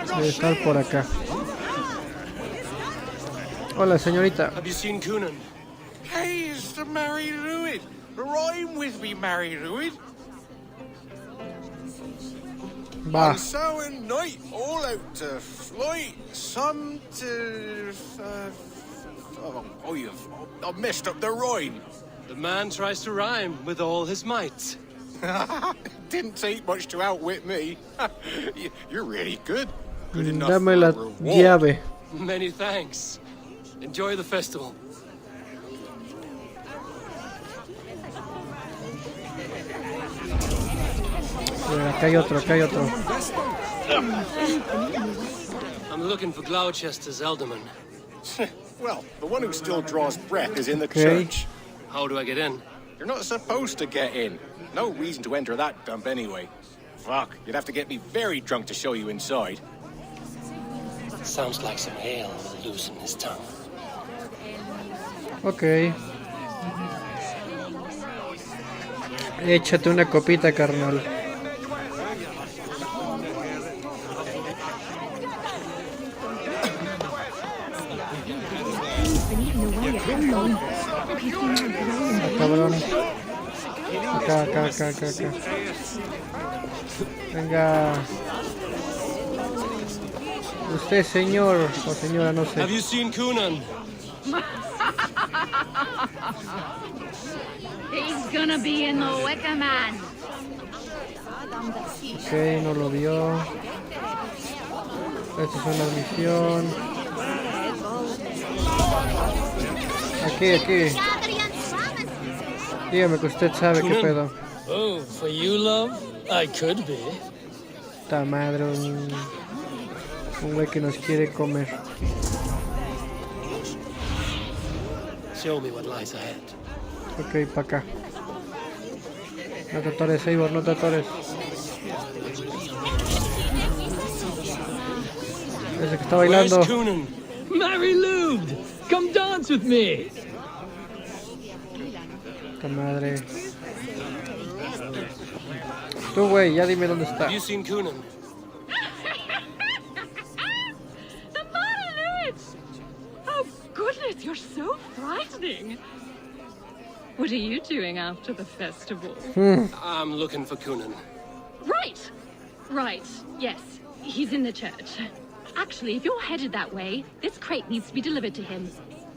Debe estar por acá. Hola, señorita. Have you seen Coonan? Hey, it's the Mary Ruid. Rhyme with me, Mary Ruid. Va. On Samhain night, all out to flight, some to... I've messed up the rhyme. The man tries to rhyme with all his might. Didn't take much to outwit me. You're really good. Good enough Dame for la a reward. llave. Many thanks. Enjoy the festival. Acá hay otro, acá hay otro. I'm looking for Gloucester's alderman. Well, the one who still draws breath is in the Okay. church. How do I get in? You're not supposed to get in. No reason to enter that dump anyway. Fuck, you'd have to get me very drunk to show you inside. Sounds like some ale will loosen his tongue. Ok. Échate una copita, carnal. Ah, cabrón. Acá, acá, acá, acá, acá. Venga. Usted, señor o señora, no sé. Have you seen Coonan? He's gonna be in the Wicker Man. Ok, no lo vio. Esta es una misión. Aquí, aquí. Dígame que usted sabe qué pedo. Oh, for you, love? I could be. Esta madre, un güey que nos quiere comer. Show me what lies ahead. Ok, pa' acá. No te atores, Eivor, no te atores. Ese que está bailando. Where's Coonan? Mary Lubed, come dance with me. Esta madre. Tú, güey, ya dime dónde está. Have you seen Coonan? The Monolith! Oh, goodness, you're so frightening. What are you doing after the festival? I'm looking for Coonan. Right. Right. Yes. He's in the church. Actually, if you're headed that way, this crate needs to be delivered to him.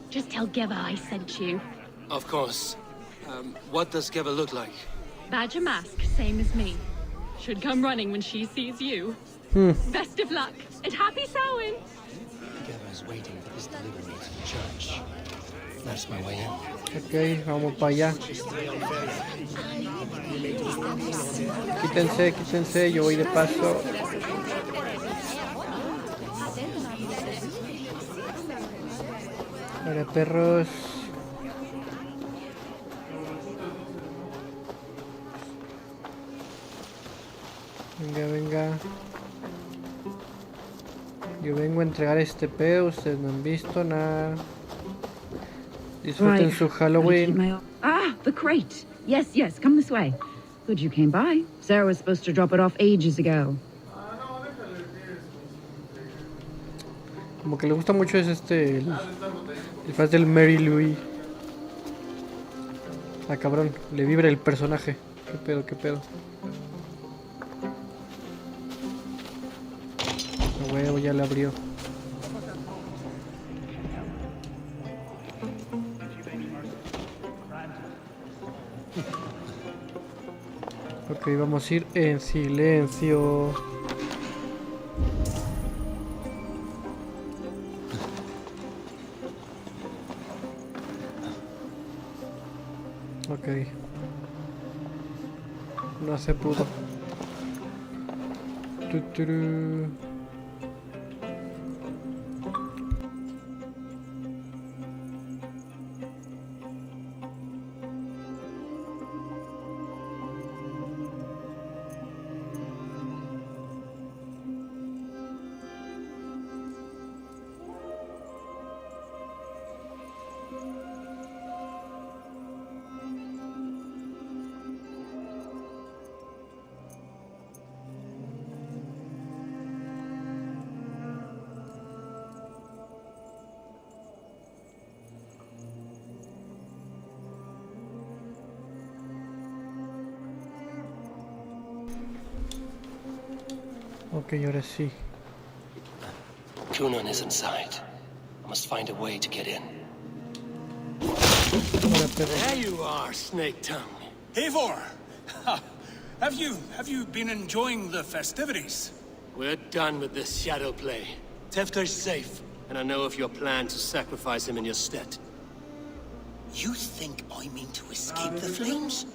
Just tell Geva I sent you. Of course. What does Geva look like? Badger mask, same as me. Should come running when she sees you. Best of luck, and happy Samhain! Geva is waiting for this delivery to the church. That's my way in. Ok, vamos para allá. Quítense, quítense, yo voy de paso. Ahora, perros. Venga, venga. Yo vengo a entregar este pedo, ustedes no han visto nada. Disfruten su Halloween. Ah, the crate. Yes, yes, come this way. Good you came by. Sarah was supposed to drop it off ages ago. Como que le gusta mucho es el faz del Mary Louis. Ah, cabrón, le vibra el personaje. ¿Qué pedo, qué pedo? A huevo, ya le abrió. Ok, vamos a ir en silencio. Ok. No se pudo. Tuturu. Ok, ahora sí. Kunan is inside. I must find a way to get in. There you are, Snake Tongue. Eivor! Have you been enjoying the festivities? We're done with this shadow play. Tefter's safe, and I know of your plan to sacrifice him in your stead. You think I mean to escape the flames?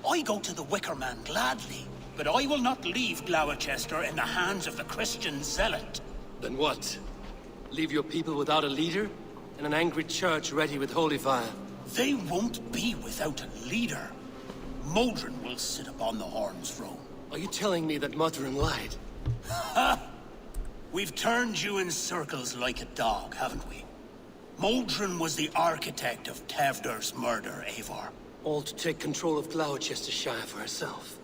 I go to the Wicker Man gladly, but I will not leave Gloucester in the hands of the Christian zealot. Then what? Leave your people without a leader? And an angry church ready with holy fire? They won't be without a leader. Modron will sit upon the Horn's throne. Are you telling me that Modron lied? Ha! We've turned you in circles like a dog, haven't we? Modron was the architect of Tevder's murder, Eivor. All to take control of Gloucestershire for herself.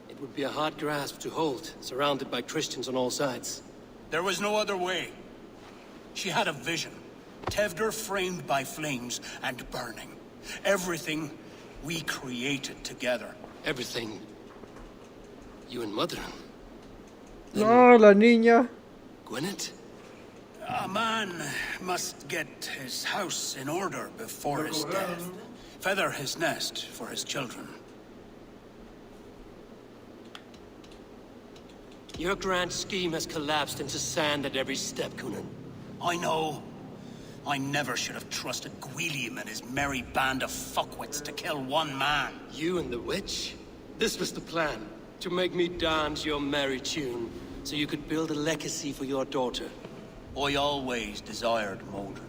It would be a hard grasp to hold, surrounded by Christians on all sides. There was no other way. She had a vision. Tevder framed by flames and burning. Everything we created together. Everything? You and Modron? No, la niña. Gwyneth? A man must get his house in order before his death. Feather his nest for his children. Your grand scheme has collapsed into sand at every step, Kunan. I know. I never should have trusted Gwilliam and his merry band of fuckwits to kill one man. You and the witch? This was the plan. To make me dance your merry tune, so you could build a legacy for your daughter. I always desired Modron.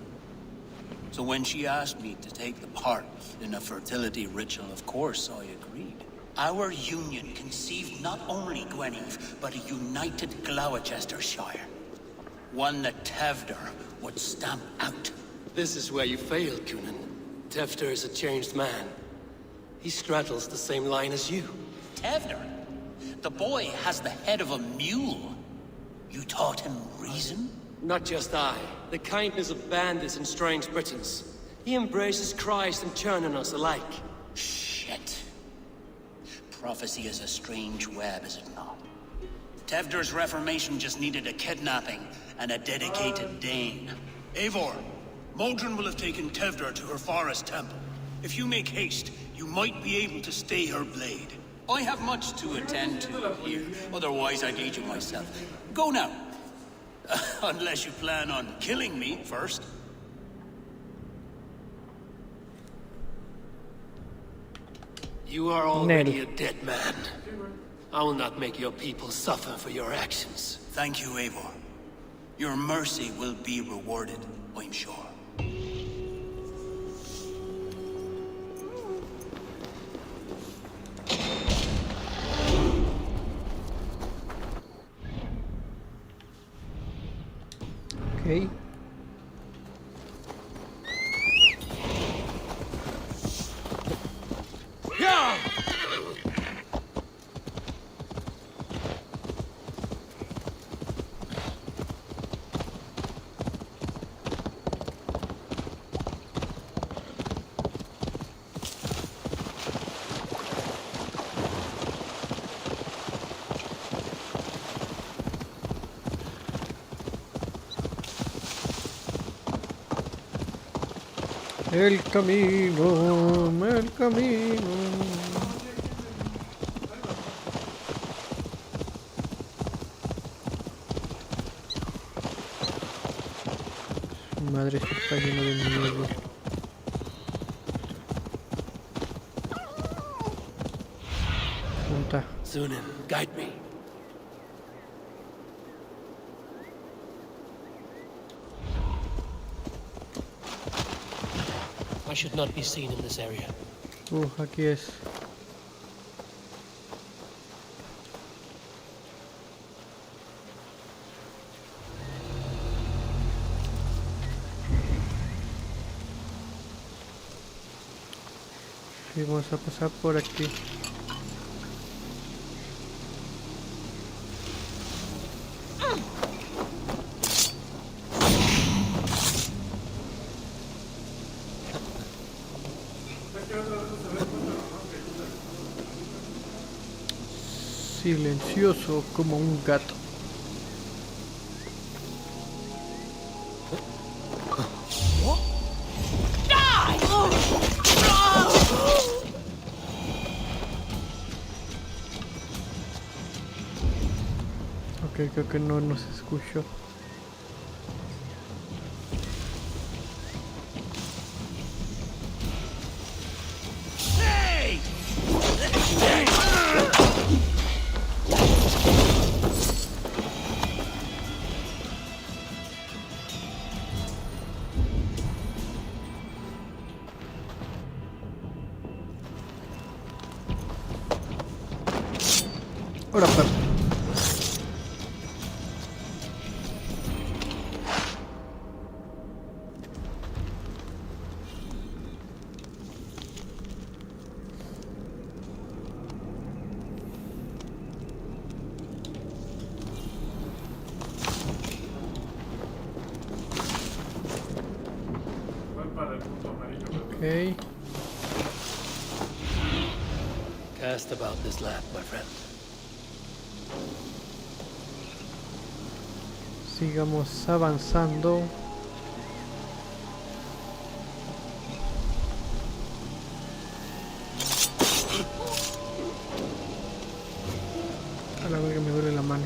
So when she asked me to take the part in a fertility ritual, of course I agreed. Our union conceived not only Gweneve, but a united Gloucestershire. One that Tevder would stamp out. This is where you failed, Kunan. Tefter is a changed man. He straddles the same line as you. Tevder? The boy has the head of a mule. You taught him reason? Not just I. The kindness of bandits and strange Britons. He embraces Christ and Chernonus alike. Shit. Prophecy is a strange web, is it not? Tevder's reformation just needed a kidnapping and a dedicated Dane. Eivor, Modron will have taken Tevder to her forest temple. If you make haste, you might be able to stay her blade. I have much to attend to here, otherwise I'd lead you myself. Go now. Unless you plan on killing me first. You are already a dead man. I will not make your people suffer for your actions. Thank you, Eivor. Your mercy will be rewarded, I'm sure. Okay. Yeah! El camino, el camino. Madre, se está lleno de nieve. Punta. Zunin, guide me. I should not be seen in this area. Aquí es. Y vamos a pasar por aquí. Silencioso como un gato. Ok, creo que no nos escuchó. Ahora perro. Okay. Cast about this land, my friend. Sigamos avanzando. A la verga, me duele la mano.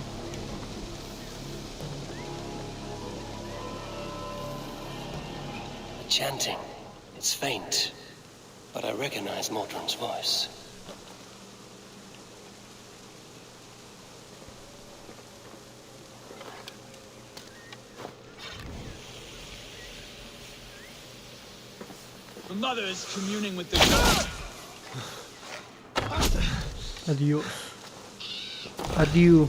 The chanting. It's faint, but I recognize Mordrin's voice. The mother is communing with the god. Adiós. Adiós.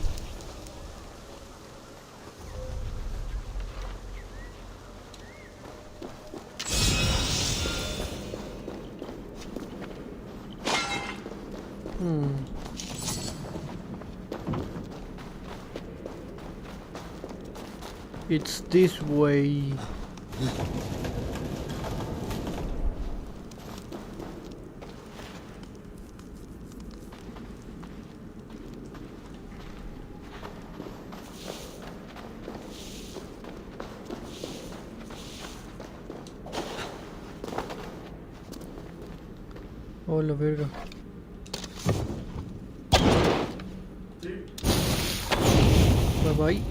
It's this way. Oh, la verga. Bye bye.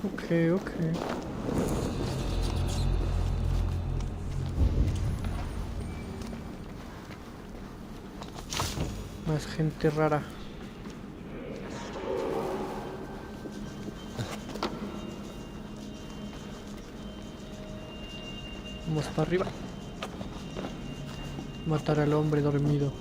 Okay, okay. Más gente rara. Vamos para arriba. Matar al hombre dormido.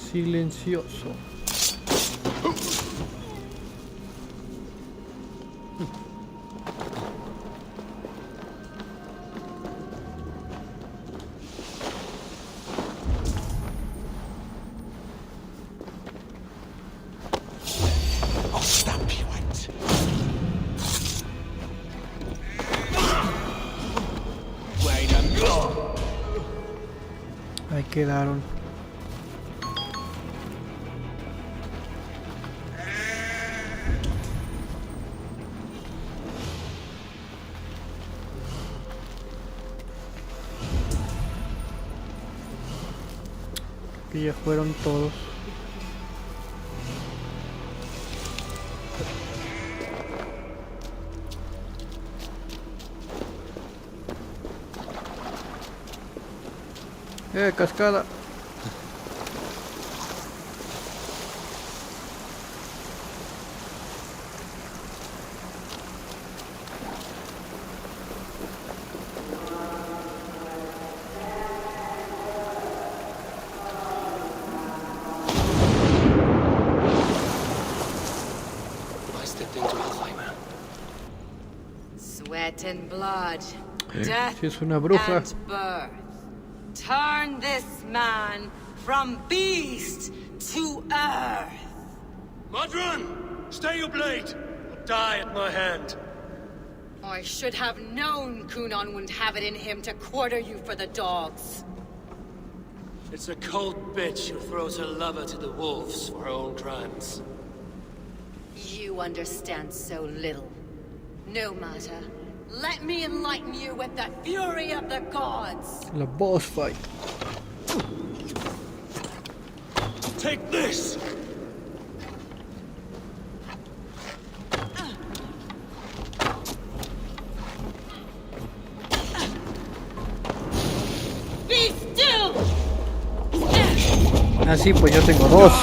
Silencioso. I'll stamp you out. Wait a minute. Ahí quedaron. Que ya fueron todos. Cascada. I stepped into hellfire. Sweat and blood, death Si es una bruja. and birth. Turn this man from beast to earth. Modron! Stay your blade! Or die at my hand. I should have known Kunon wouldn't have it in him to quarter you for the dogs. It's a cold bitch who throws her lover to the wolves for her own crimes. You understand so little. No matter. Let me enlighten you with the fury of the gods. La boss fight. Take this! Be still! Ah, sí, pues yo tengo dos.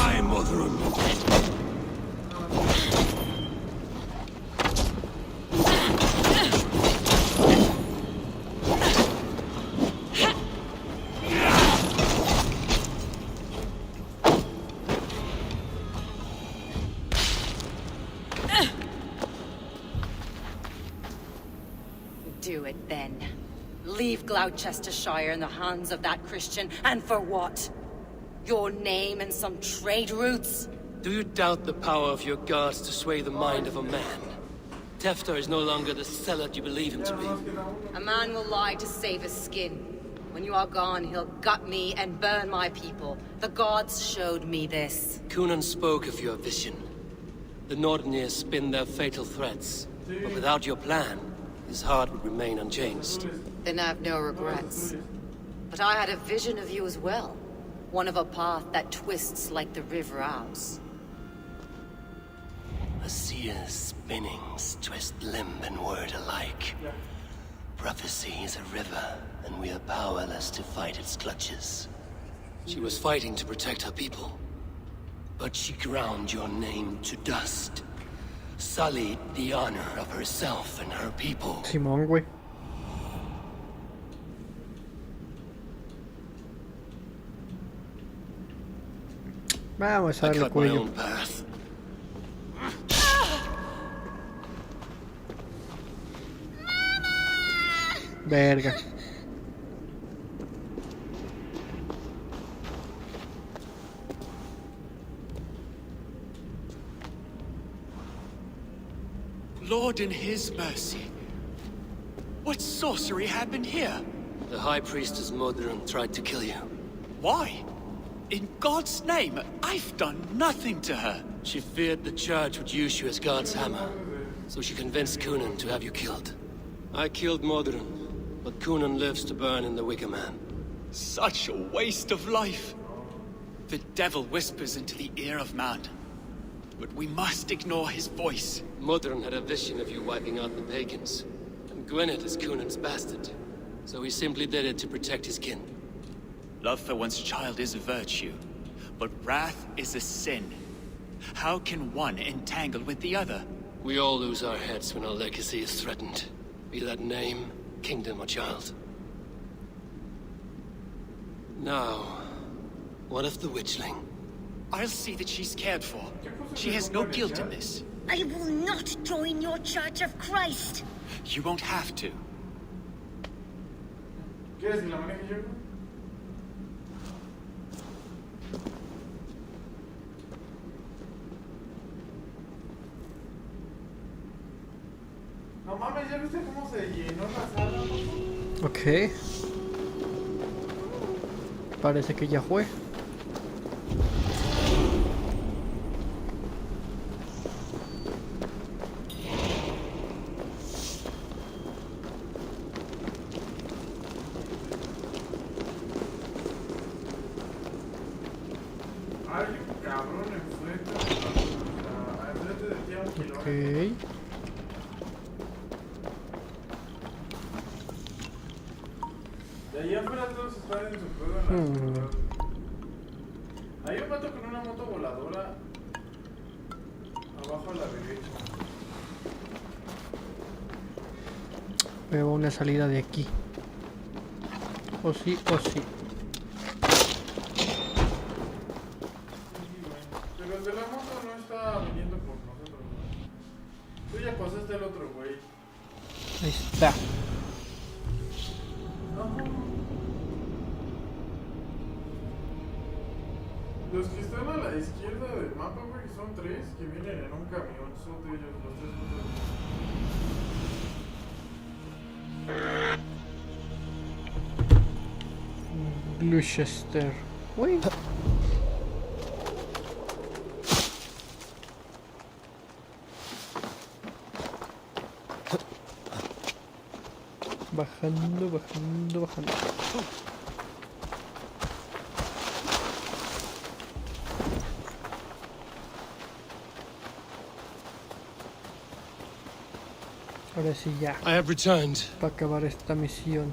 Do it then. Leave Gloucestershire in the hands of that Christian, and for what? Your name and some trade routes? Do you doubt the power of your gods to sway the mind of a man? Tefter is no longer the zealot you believe him to be. A man will lie to save his skin. When you are gone, he'll gut me and burn my people. The gods showed me this. Kunan spoke of your vision. The Nordenir spin their fatal threats. But without your plan, his heart would remain unchanged. Then I've no regrets. But I had a vision of you as well. One of a path that twists like the river Ouse. A seer's spinnings twist limb and word alike. Prophecy is a river, and we are powerless to fight its clutches. She was fighting to protect her people. But she ground your name to dust. Sullied the honor of herself and her people. Simón, güey. Vamos a I darle cut my cuello. own path. Verga. Lord in his mercy. What sorcery happened here? The High Priestess Modron tried to kill you. Why? In God's name, I've done nothing to her. She feared the Church would use you as God's hammer. So she convinced Kunan to have you killed. I killed Modron, but Kunan lives to burn in the Wicker Man. Such a waste of life. The devil whispers into the ear of man. But we must ignore his voice. Modron had a vision of you wiping out the pagans. And Gwynedd is Kunan's bastard. So he simply did it to protect his kin. Love for one's child is a virtue, but wrath is a sin. How can one entangle with the other? We all lose our heads when our legacy is threatened. Be that name, kingdom, or child. Now, what of the Witchling? I'll see that she's cared for. She has no guilt in this. I will not join your Church of Christ. You won't have to. ¿Quieres que la maneje yo? No mames, ¿ya viste cómo se llenó la sala? Ok. Parece que ya fue. Hay un cabrón enfrente de ti a 1 kilómetro. Ok. De allá afuera todos están en su juego en la ciudad. Hay un vato con una moto voladora abajo a la derecha. Veo una salida de aquí. O sí, o sí. Pero el de la moto no está viniendo por nosotros, ¿no? Tú ya pasaste al otro güey. Ahí está. Los que están a la izquierda del mapa, güey, son 3 que vienen en un camión. Son de ellos, los 3 juntos. Gloucester. Uy. Bajando, bajando, bajando. Ahora sí ya. I have returned. Para acabar esta misión.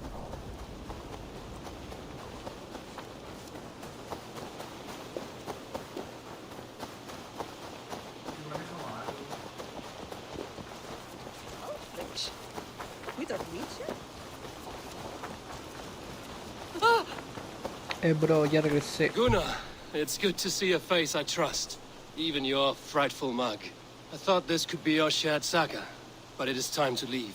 Bro, ya regresé. Gunnar, it's good to see a face I trust, even your frightful mug. I thought this could be our shared saga, but it is time to leave.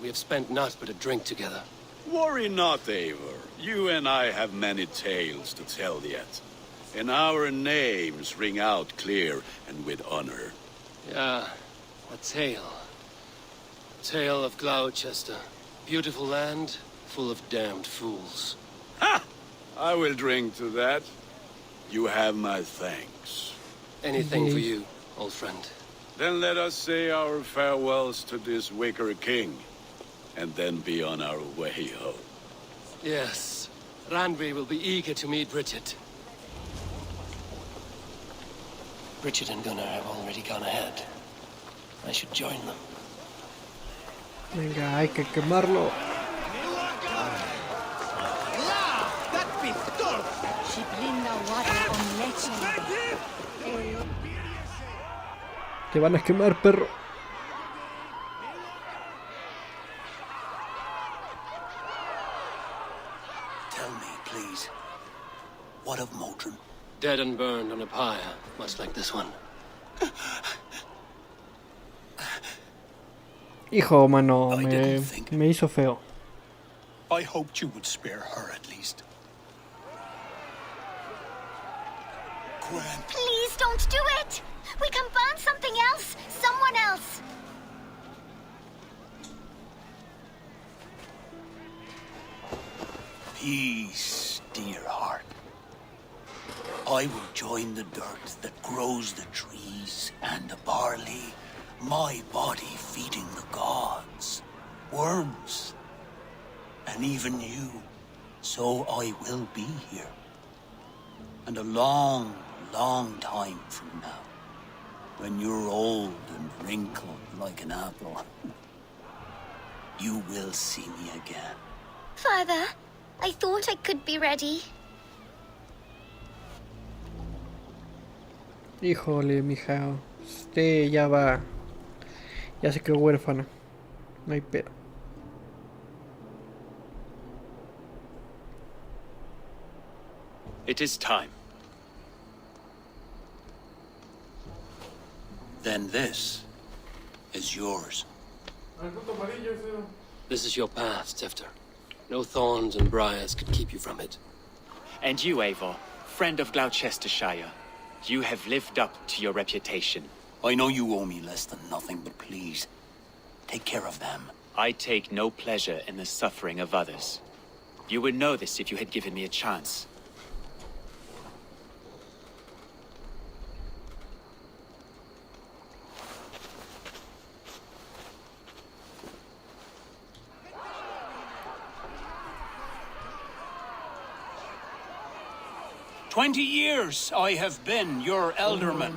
We have spent naught but a drink together. Worry not, Eivor. You and I have many tales to tell yet. And our names ring out clear and with honor. Yeah, a tale. Tale of Gloucester. Beautiful land, full of damned fools. Ha! I will drink to that. You have my thanks. Anything for you, old friend. Then let us say our farewells to this wicker king, and then be on our way home. Yes, Randvi will be eager to meet Richard. Richard and Gunnar have already gone ahead. I should join them. Venga, hay que quemarlo. Te van a quemar, perro. Tell me, please, what of Motrin? Dead and burned on a pyre, much like this one. Hijo, mano, me hizo feo. I hoped you would spare her at least. Please don't do it! We can burn something else! Someone else! Peace, dear heart. I will join the dirt that grows the trees and the barley, my body feeding the gods, worms, and even you. So I will be here. And a long, long time from now, when you're old and wrinkled like an apple, you will see me again. Father, I thought I could be ready. Híjole, mija. Usted ya va. Ya se quedó huérfana. No hay pedo. It is time. Then this is yours. This is your path, Tifter. No thorns and briars could keep you from it. And you, Eivor, friend of Gloucestershire, you have lived up to your reputation. I know you owe me less than nothing, but please, take care of them. I take no pleasure in the suffering of others. You would know this if you had given me a chance. "20 years I have been your elderman.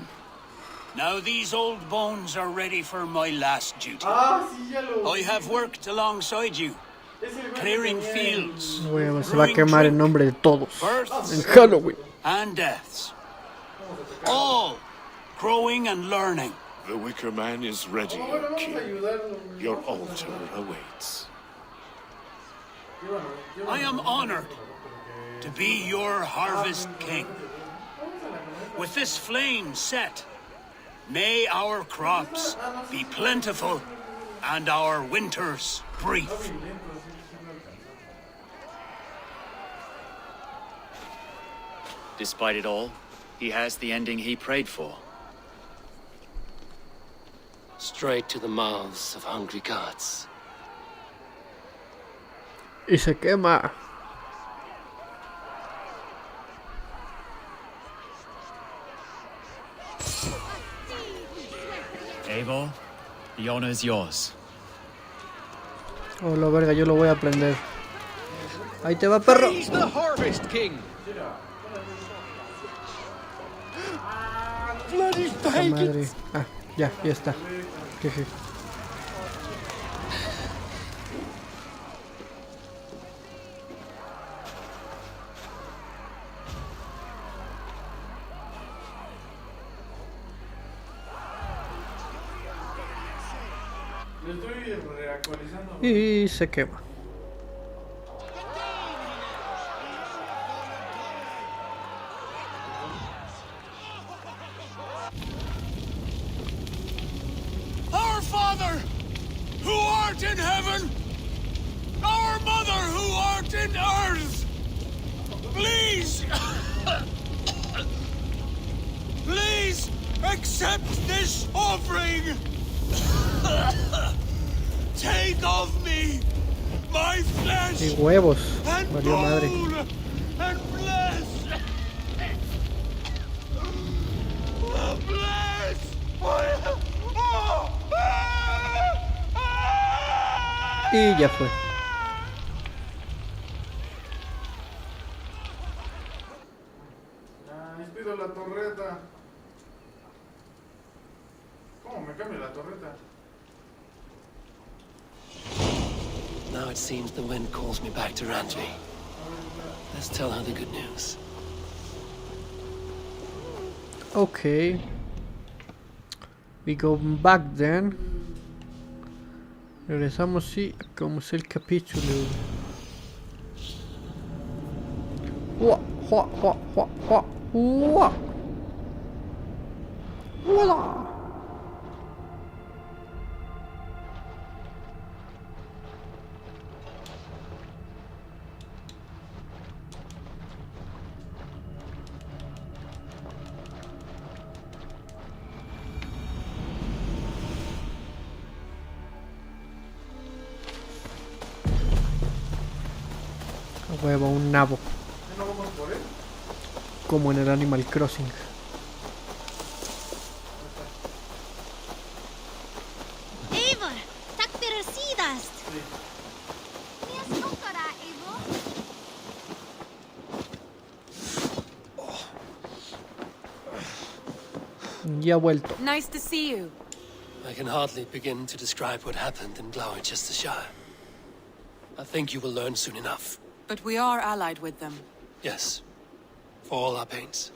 Now these old bones are ready for my last duty. I have worked alongside you, clearing fields, Bueno, se va a quemar en nombre de todos en Halloween. and deaths. All growing and learning. The Wicker Man is ready, O King. Your altar awaits. I am honored to be your harvest king. With this flame set, may our crops be plentiful and our winters brief. Despite it all, he has the ending he prayed for. Straight to the mouths of hungry gods. Y se quema. Eivor, the honor is yours. Oh, la verga, yo lo voy a aprender. Ahí te va, perro. He's the Harvest King. Bloody Puta madre. Ah, ya está. Jeje. Lo estoy reactualizando. Y se quema. Our Father, who art in heaven, our Mother, who art in earth, please, please accept this offering. Take of me my flesh Y huevos. and Valió madre. bone and bless. Bless. Y ya fue. Pido la torreta. ¿Cómo me cambia la torreta? Now it seems the wind calls me back to Randvi. Let's tell her the good news. Okay. We go back then. Regresamos y acabamos el capítulo. Hua, hua, hua, hua, hua, hua. Hola. A huevo, un nabo. ¿No vamos por él? Como en el Animal Crossing. Eivor, tak fyrir síðast. Ya vuelto. Nice to see you. I can hardly begin to describe what happened in Gloucestershire. I think you will learn soon enough. But we are allied with them. Yes, for all our pains.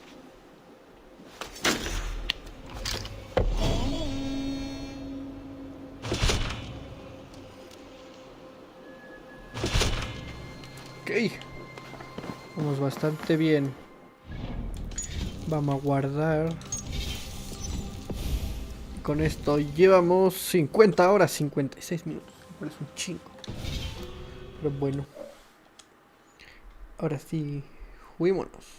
Ok. Vamos bastante bien. Vamos a guardar. con esto llevamos 50 horas, 56 minutos. Me parece un chingo. Pero bueno. Ahora sí, juguémonos.